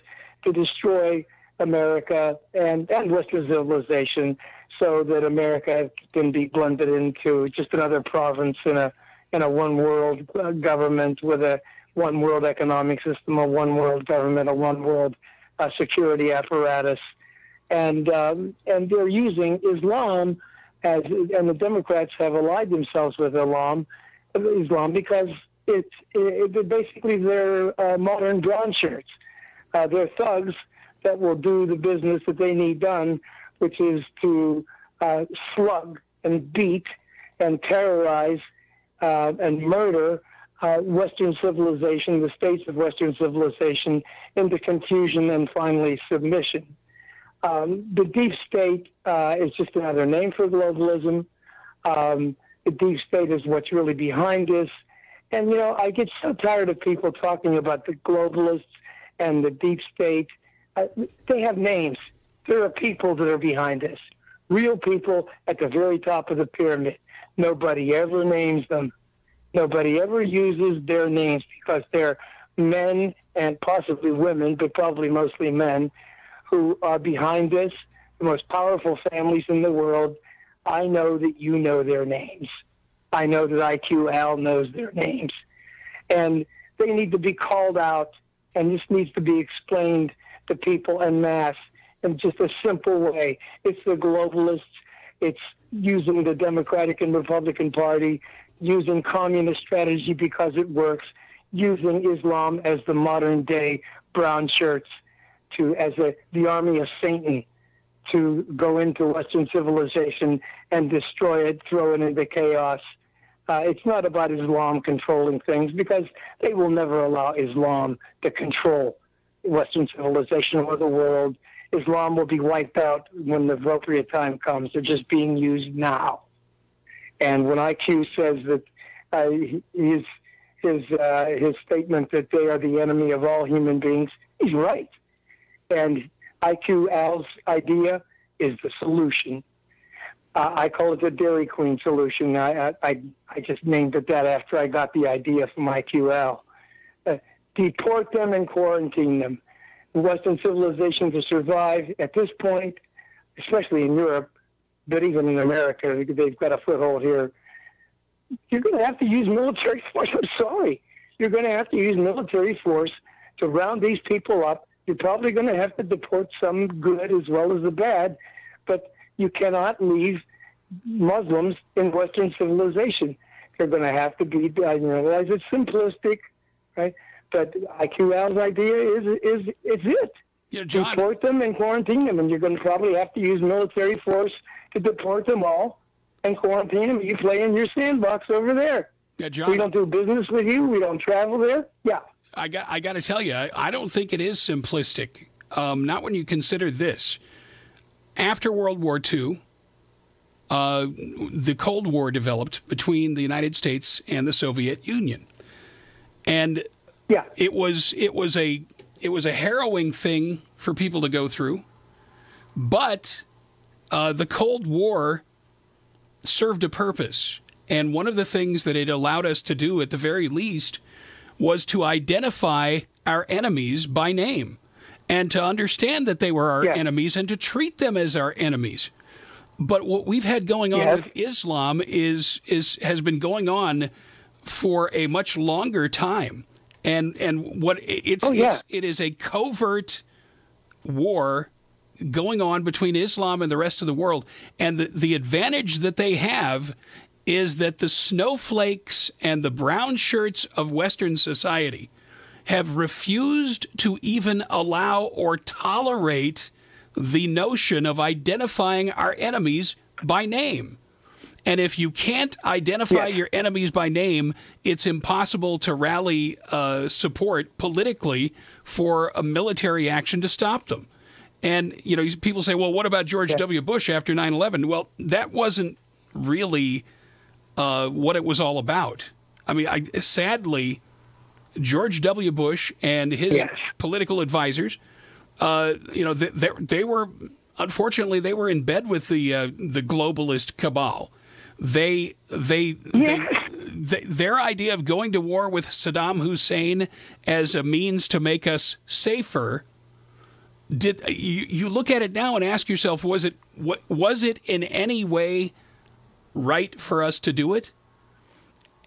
to destroy America and Western civilization so that America can be blended into just another province in a one-world government with a one-world economic system, a one-world government, a one-world security apparatus. And they're using Islam and the Democrats have allied themselves with Islam because it's basically their modern brown shirts. They're thugs that will do the business that they need done, which is to slug and beat and terrorize and murder Western civilization, the states of Western civilization, into confusion and finally submission. The deep state is just another name for globalism. The deep state is what's really behind this. And, I get so tired of people talking about the globalists and the deep state. They have names. There are people that are behind this. Real people at the very top of the pyramid. Nobody ever names them. Nobody ever uses their names because they're men and possibly women, but probably mostly men, who are behind this, the most powerful families in the world. I know that you know their names. I know that IQ Al knows their names. And they need to be called out, and this needs to be explained to people en masse in just a simple way. It's the globalists. It's using the Democratic and Republican Party, using communist strategy because it works, using Islam as the modern-day brown shirts, as the army of Satan, to go into Western civilization and destroy it, throw it into chaos. It's not about Islam controlling things because they will never allow Islam to control Western civilization or the world. Islam will be wiped out when the appropriate time comes. They're just being used now. And when IQ says that his statement that they are the enemy of all human beings, he's right. And IQ Al's idea is the solution. I call it the Dairy Queen solution. I just named it that after I got the idea from IQ Al. Deport them and quarantine them. Western civilization to survive at this point, especially in Europe, but even in America, they've got a foothold here. You're going to have to use military force. I'm sorry. You're going to have to use military force to round these people up. You're probably going to have to deport some good as well as the bad, but you cannot leave Muslims in Western civilization. They're going to have to be, I realize it's simplistic, right? But IQ Al's idea is it. Yeah, John, deport them and quarantine them, and you're going to probably have to use military force to deport them all and quarantine them. You play in your sandbox over there. Yeah, John, we don't do business with you. We don't travel there. Yeah. I got to tell you, I don't think it is simplistic. Not when you consider this. after World War II, the Cold War developed between the United States and the Soviet Union, and it was a harrowing thing for people to go through, but the Cold War served a purpose, and one of the things that it allowed us to do, at the very least, was to identify our enemies by name, and to understand that they were our enemies, and to treat them as our enemies. But what we've had going on with Islam has been going on for a much longer time, and what it is a covert war going on between Islam and the rest of the world, and the advantage that they have is that the snowflakes and the brown shirts of Western society have refused to even allow or tolerate the notion of identifying our enemies by name. And if you can't identify your enemies by name, it's impossible to rally support politically for a military action to stop them. And, you know, people say, well, what about George W. Bush after 9/11? Well, that wasn't really what it was all about. I mean, sadly, George W. Bush and his political advisors, they were, unfortunately, they were in bed with the globalist cabal. Their idea of going to war with Saddam Hussein as a means to make us safer. You look at it now and ask yourself, was it in any way right for us to do it?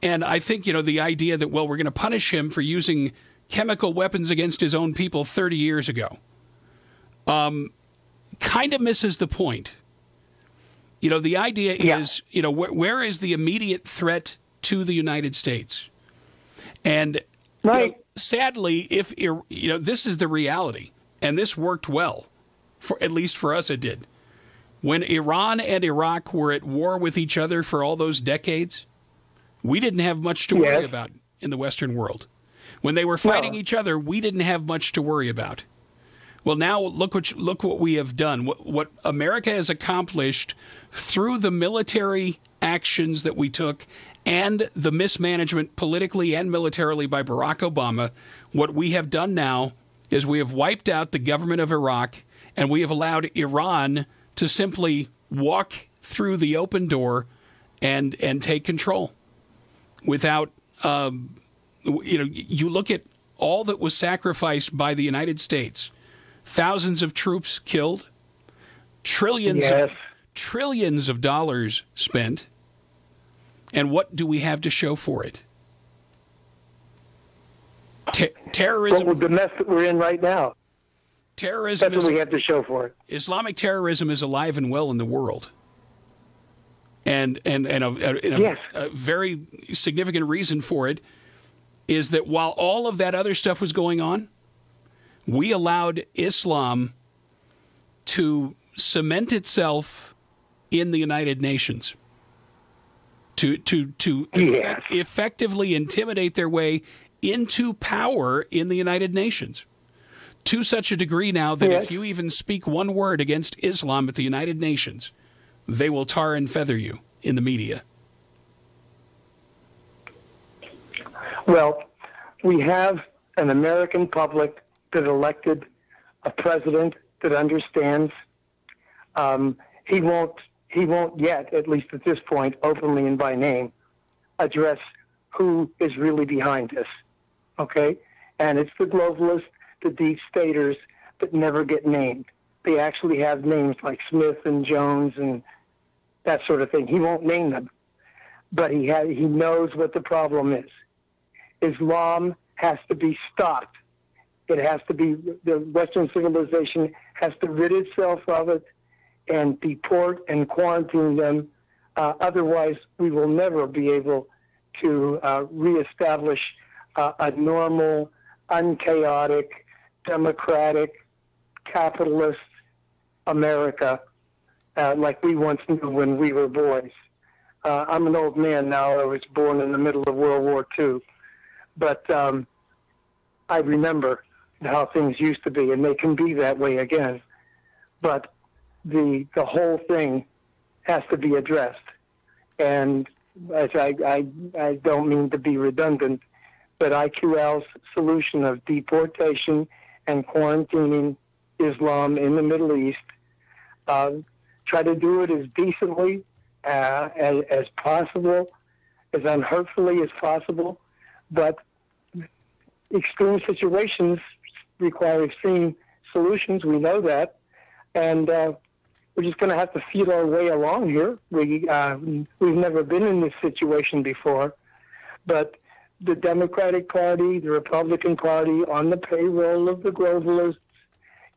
And I think, the idea that, well, we're going to punish him for using chemical weapons against his own people 30 years ago kind of misses the point. The idea is, where is the immediate threat to the United States? And sadly, if this is the reality, and this worked well, at least for us it did. When Iran and Iraq were at war with each other for all those decades, we didn't have much to worry about in the Western world. When they were fighting each other, we didn't have much to worry about. Well, now look what we have done. What America has accomplished through the military actions that we took and the mismanagement politically and militarily by Barack Obama. What we have done now is we have wiped out the government of Iraq, and we have allowed Iran to simply walk through the open door and take control without, you look at all that was sacrificed by the United States. Thousands of troops killed, trillions of dollars spent, and what do we have to show for it? Terrorism. Well, the mess that we're in right now. Terrorism. That's what we have to show for it. Islamic terrorism is alive and well in the world, and a very significant reason for it is that while all of that other stuff was going on, we allowed Islam to cement itself in the United Nations, to effectively intimidate their way into power in the United Nations, to such a degree now that if you even speak one word against Islam at the United Nations, they will tar and feather you in the media. Well, we have an American public that elected a president that understands. He won't yet, at least at this point, openly and by name, address who is really behind this. Okay? And it's the globalists, the deep staters that never get named. They actually have names like Smith and Jones and that sort of thing. He won't name them, but he knows what the problem is. Islam has to be stopped. It has to be, the Western civilization has to rid itself of it and deport and quarantine them. Otherwise, we will never be able to reestablish a normal, unchaotic, democratic, capitalist America like we once knew when we were boys. I'm an old man now. I was born in the middle of World War II. But I remember how things used to be, and they can be that way again. But the whole thing has to be addressed. And as I don't mean to be redundant, but IQL's solution of deportation and quarantining Islam in the Middle East, try to do it as decently as possible, as unhurtfully as possible, but extreme situations require extreme solutions. We know that, and we're just going to have to feel our way along here. We've never been in this situation before, but the Democratic Party, the Republican Party, on the payroll of the globalists,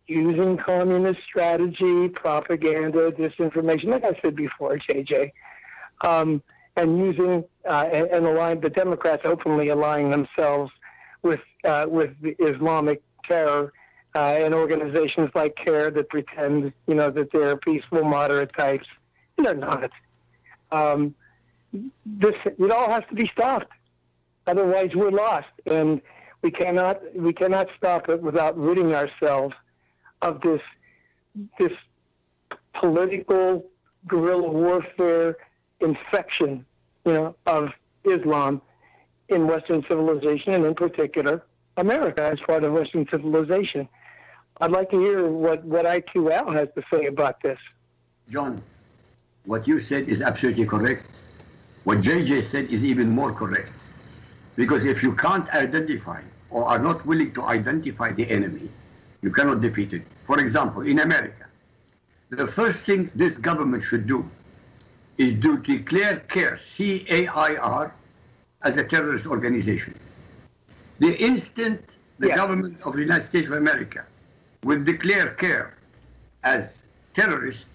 using communist strategy, propaganda, disinformation, like I said before, JJ, and using and align the Democrats openly aligning themselves with the Islamic terror and organizations like CARE that pretend, that they're peaceful, moderate types. They're not. It all has to be stopped. Otherwise, we're lost, and we cannot stop it without ridding ourselves of this political guerrilla warfare infection, of Islam in Western civilization, and in particular America as part of Western civilization. I'd like to hear what IQL has to say about this. John, what you said is absolutely correct. What JJ said is even more correct. Because if you can't identify or are not willing to identify the enemy, you cannot defeat it. For example, in America, the first thing this government should do is to declare CAIR, C-A-I-R, as a terrorist organization. The instant the government of the United States of America will declare CAIR as terrorist,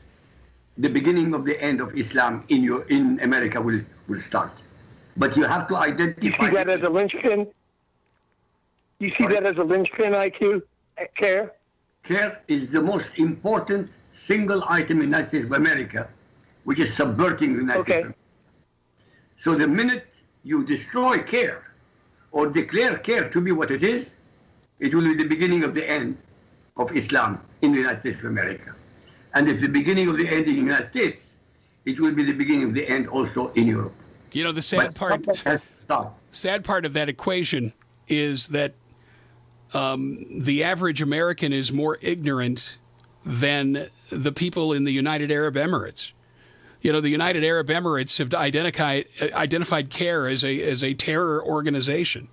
the beginning of the end of Islam in America will start. But you have to identify... You see that as a linchpin? You see that as a linchpin, IQ, CAIR? CAIR is the most important single item in the United States of America, which is subverting the United States. So the minute you destroy CAIR or declare CAIR to be what it is, it will be the beginning of the end of Islam in the United States of America. And if the beginning of the end in the United States, it will be the beginning of the end also in Europe. The sad part of that equation is that the average American is more ignorant than the people in the United Arab Emirates. The United Arab Emirates have identified CAIR as a terror organization,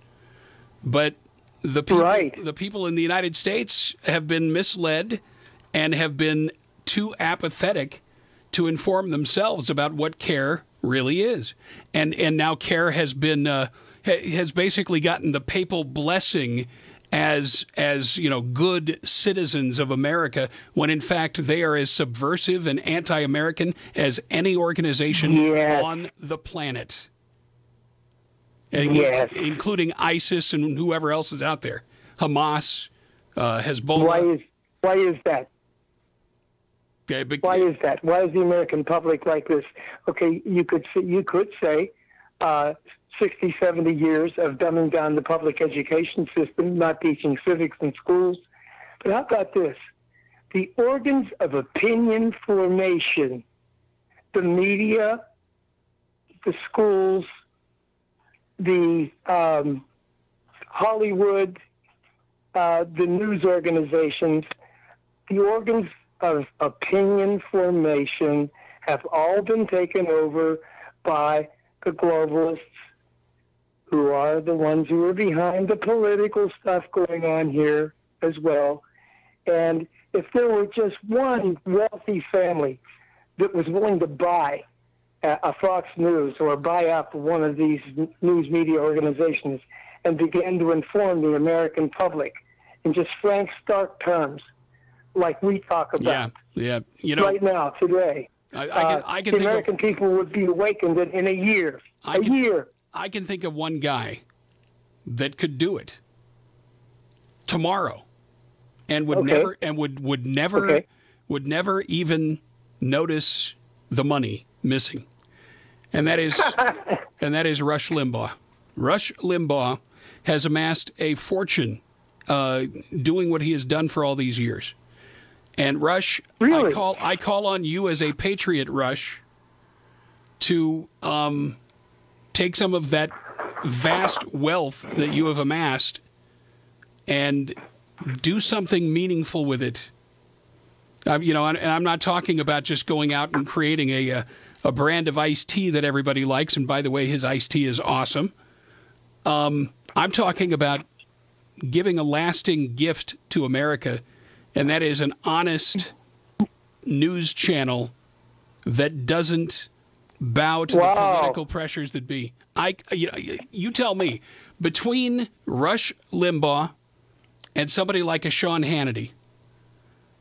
but the people in the United States have been misled and have been too apathetic to inform themselves about what CAIR really is, and now CAIR has been has basically gotten the papal blessing as good citizens of America, when in fact they are as subversive and anti-American as any organization on the planet, including ISIS and whoever else is out there, Hamas, Hezbollah. Why is that? Okay, but why is that? Why is the American public like this? Okay, you could say 60, 70 years of dumbing down the public education system, not teaching civics in schools. But how about this? The organs of opinion formation, the media, the schools, the Hollywood, the news organizations, the organs of opinion formation have all been taken over by the globalists, who are the ones who are behind the political stuff going on here as well. And if there were just one wealthy family that was willing to buy a Fox News or buy up one of these news media organizations and begin to inform the American public in just frank, stark terms, like we talk about right now, today, I can the American people would be awakened in a year. I can think of one guy that could do it tomorrow, and would never even notice the money missing, and that is Rush Limbaugh. Rush Limbaugh has amassed a fortune doing what he has done for all these years. And Rush, really? I call on you as a patriot, Rush, to take some of that vast wealth that you have amassed and do something meaningful with it. And I'm not talking about just going out and creating a brand of iced tea that everybody likes. And by the way, his iced tea is awesome. I'm talking about giving a lasting gift to America, and that is an honest news channel that doesn't bow to the political pressures that be. You tell me, between Rush Limbaugh and somebody like a Sean Hannity,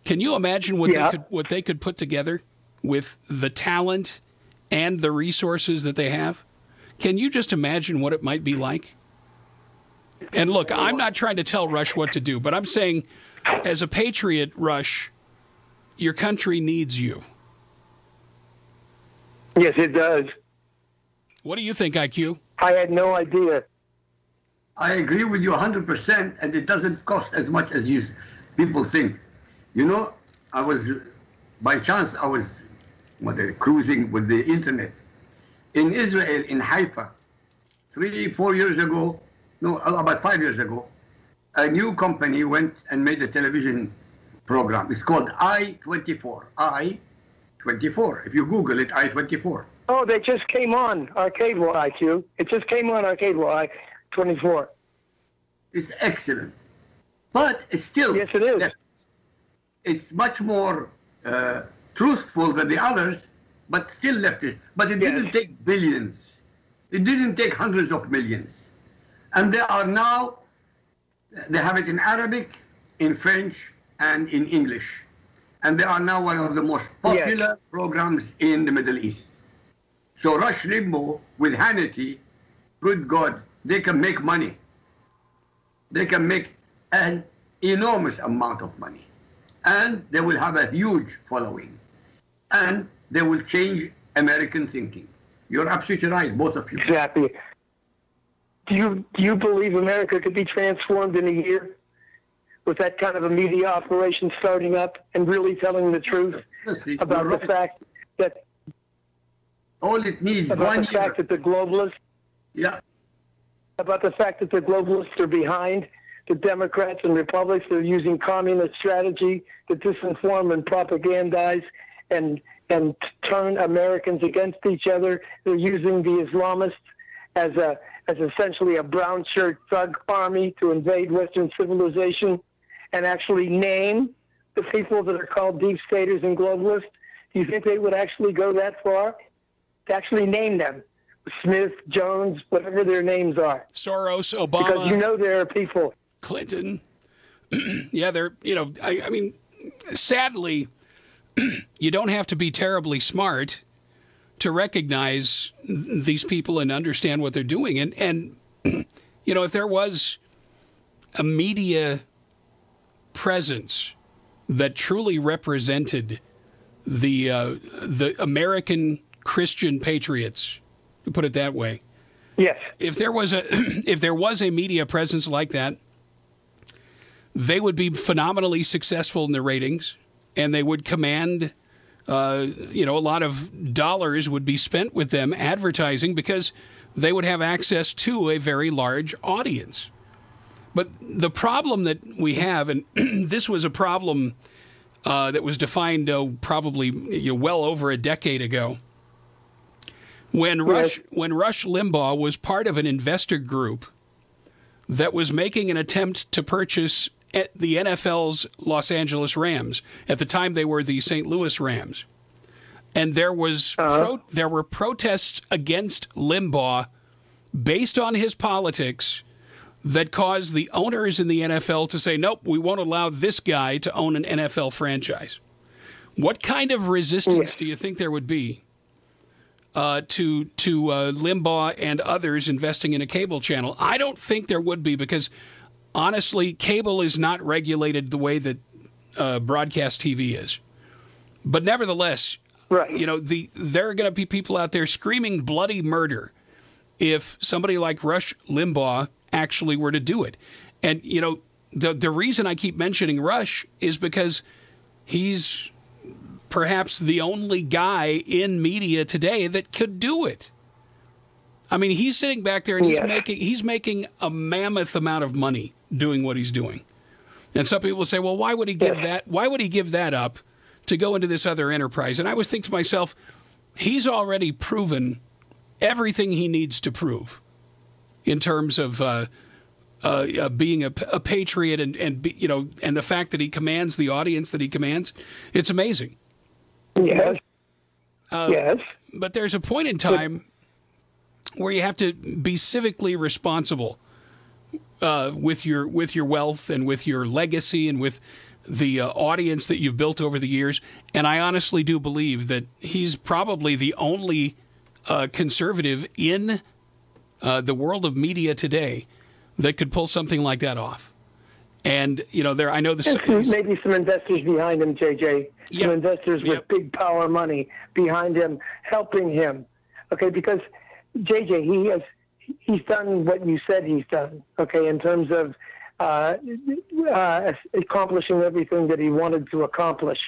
can you imagine what they could put together with the talent and the resources that they have? Can you just imagine what it might be like? And look, I'm not trying to tell Rush what to do, but I'm saying, as a patriot, Rush, your country needs you. Yes, it does. What do you think, IQ? I had no idea. I agree with you 100%, and it doesn't cost as much as people think. You know, by chance, I was cruising with the internet in Israel, in Haifa, 3-4 years ago. No, about 5 years ago, a new company went and made a television program. It's called I-24. I-24. If you Google it, I-24. Oh, they just came on our cable, IQ. It just came on our cable, I-24. It's excellent. But it's still... Yes, it is. It's much more truthful than the others, but still leftist. But it didn't take billions. It didn't take hundreds of millions. And they are now, they have it in Arabic, in French, and in English. And they are now one of the most popular programs in the Middle East. So Rush Limbaugh with Hannity, good God, they can make money. They can make an enormous amount of money. And they will have a huge following. And they will change American thinking. You're absolutely right, both of you. Exactly. Do you believe America could be transformed in a year with that kind of a media operation starting up and really telling the truth about the fact that all it needs about one the fact that the globalists about the fact that the globalists are behind the Democrats and Republicans? They're using communist strategy to disinform and propagandize and turn Americans against each other. They're using the Islamists as essentially a brown shirt thug army to invade Western civilization and actually name the people that are called deep staters and globalists. Do you think they would actually go that far? To actually name them? Smith, Jones, whatever their names are. Soros, Obama. Because there are people. Clinton. Yeah, they're, I mean, sadly, you don't have to be terribly smart to recognize these people and understand what they're doing. And if there was a media presence that truly represented the American Christian patriots, to put it that way. Yes. If there was a media presence like that, they would be phenomenally successful in the ratings, and they would command a lot of dollars would be spent with them advertising because they would have access to a very large audience. But the problem that we have, and this was a problem that was defined probably well over a decade ago, when Rush Limbaugh was part of an investor group that was making an attempt to purchase the NFL's Los Angeles Rams. At the time, they were the St. Louis Rams. And there were protests against Limbaugh based on his politics that caused the owners in the NFL to say, nope, we won't allow this guy to own an NFL franchise. What kind of resistance do you think there would be to Limbaugh and others investing in a cable channel? I don't think there would be, because honestly, cable is not regulated the way that broadcast TV is. But nevertheless, right. There are going to be people out there screaming bloody murder if somebody like Rush Limbaugh actually were to do it. And, the reason I keep mentioning Rush is because he's perhaps the only guy in media today that could do it. I mean, he's sitting back there and he's making a mammoth amount of money doing what he's doing. And some people say, well, why would he give that? Why would he give that up to go into this other enterprise? And I always think to myself, he's already proven everything he needs to prove in terms of being a patriot and the fact that he commands the audience that he commands. It's amazing. Yes. Yes. But there's a point in time where you have to be civically responsible with your wealth and with your legacy and with the audience that you've built over the years. And I honestly do believe that he's probably the only conservative in the world of media today that could pull something like that off. And, I know maybe some investors behind him, JJ. Some investors with big power money behind him, helping him. Okay, because JJ, he's done what you said he's done. Okay, in terms of accomplishing everything that he wanted to accomplish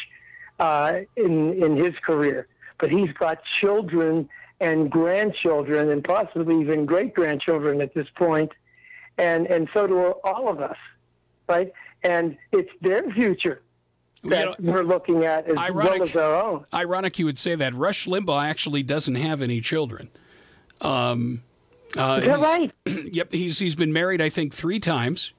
in his career. But he's got children and grandchildren and possibly even great-grandchildren at this point, and so do all of us, right? And it's their future that we're looking at as well as our own. Ironic you would say that. Rush Limbaugh actually doesn't have any children. Is that right? Yep, he's been married, I think, 3 times,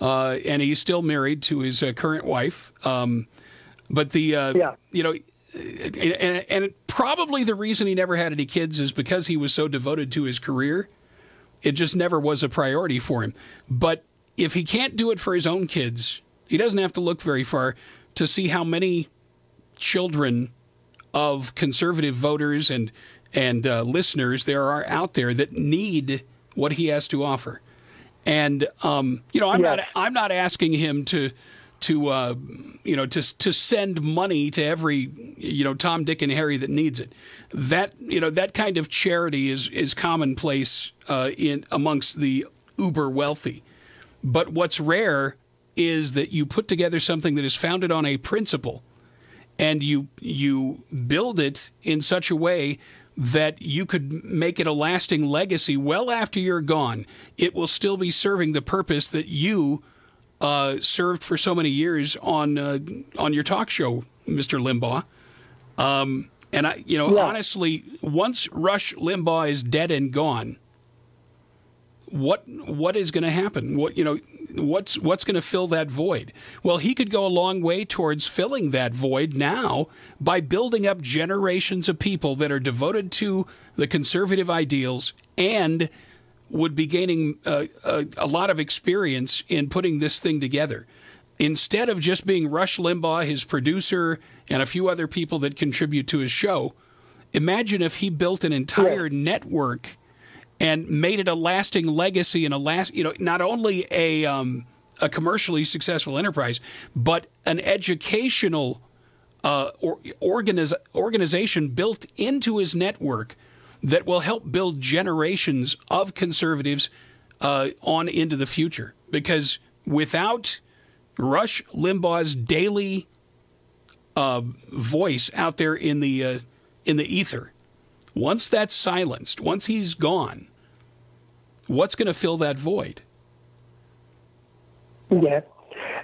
and he's still married to his current wife. But and probably the reason he never had any kids is because he was so devoted to his career. It just never was a priority for him. But if he can't do it for his own kids, he doesn't have to look very far to see how many children of conservative voters and listeners there are out there that need what he has to offer. And I'm not asking him to send money to every Tom, Dick, and Harry that needs it. That kind of charity is commonplace amongst the uber wealthy. But what's rare is that you put together something that is founded on a principle, and you build it in such a way that you could make it a lasting legacy well after you're gone. It will still be serving the purpose that you served for so many years on your talk show, Mr. Limbaugh. Honestly, once Rush Limbaugh is dead and gone, what is going to happen? What's going to fill that void? Well, he could go a long way towards filling that void now by building up generations of people that are devoted to the conservative ideals and would be gaining a lot of experience in putting this thing together. Instead of just being Rush Limbaugh, his producer, and a few other people that contribute to his show, imagine if he built an entire network and made it a lasting legacy and not only a commercially successful enterprise, but an educational organization built into his network that will help build generations of conservatives on into the future. Because without Rush Limbaugh's daily voice out there in the ether, once that's silenced, once he's gone, what's going to fill that void? Yeah,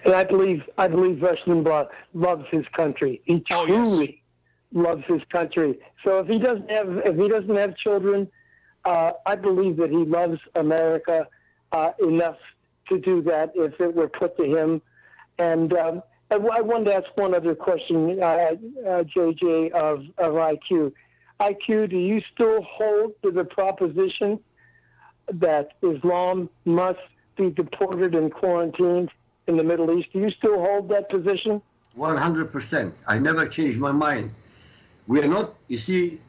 and I believe Rush Limbaugh loves his country. He truly loves his country. So if he doesn't have children, I believe that he loves America enough to do that if it were put to him. And I wanted to ask one other question, JJ, of IQ. IQ, do you still hold to the proposition that Islam must be deported and quarantined in the Middle East? Do you still hold that position? 100%. I never changed my mind. We are not, you see,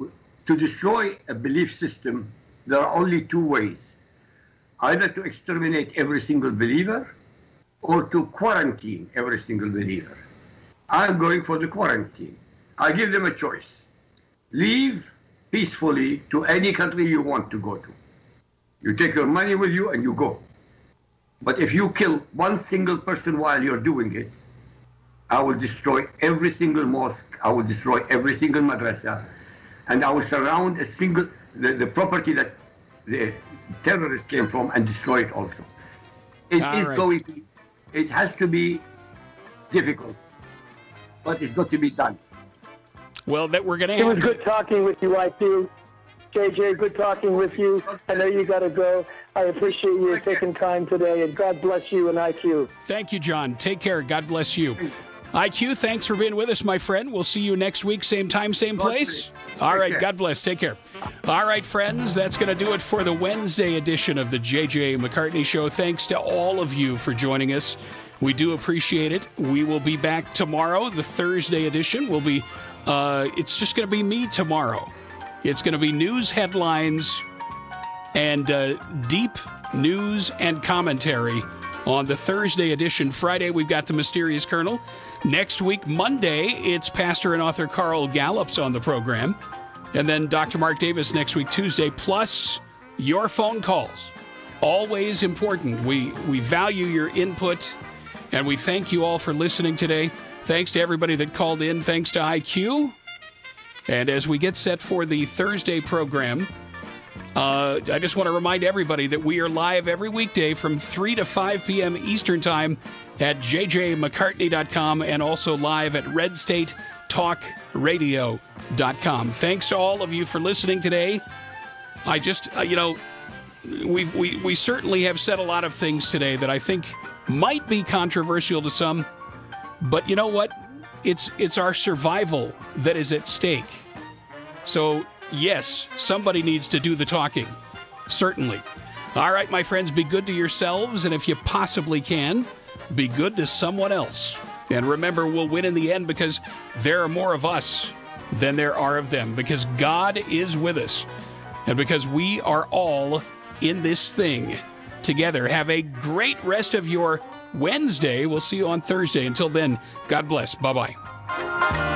to destroy a belief system, there are only 2 ways. Either to exterminate every single believer or to quarantine every single believer. I'm going for the quarantine. I give them a choice. Leave peacefully to any country you want to go to. You take your money with you and you go. But if you kill one single person while you're doing it, I will destroy every single mosque. I will destroy every single madrasa. And I will surround the property that the terrorists came from and destroy it also. It has to be difficult, but it's got to be done. Well, that we're going to have. It was good talking with you, IQ. JJ, good talking with you. I know you got to go. I appreciate you taking time today, and God bless you and IQ. Thank you, John. Take care. God bless you. IQ, thanks for being with us, my friend. We'll see you next week, same time, same place. All right, God bless. Take care. All right, friends, that's going to do it for the Wednesday edition of the J.J. McCartney Show. Thanks to all of you for joining us. We do appreciate it. We will be back tomorrow. The Thursday edition will be, it's just going to be me tomorrow. It's going to be news headlines and deep news and commentary on the Thursday edition. Friday, we've got the Mysterious Colonel. Next week, Monday, it's pastor and author Carl Gallups on the program. And then Dr. Mark Davis next week, Tuesday, plus your phone calls. Always important. We value your input, and we thank you all for listening today. Thanks to everybody that called in. Thanks to IQ. And as we get set for the Thursday program, I just want to remind everybody that we are live every weekday from 3 to 5 p.m. Eastern Time at jjmccartney.com and also live at redstatetalkradio.com. Thanks to all of you for listening today. I just, we certainly have said a lot of things today that I think might be controversial to some, but you know what? It's our survival that is at stake. So, yes, somebody needs to do the talking. Certainly. All right, my friends, be good to yourselves, and if you possibly can, be good to someone else. And remember, we'll win in the end because there are more of us than there are of them, because God is with us, and because we are all in this thing together. Have a great rest of your Wednesday. We'll see you on Thursday. Until then, God bless. Bye-bye.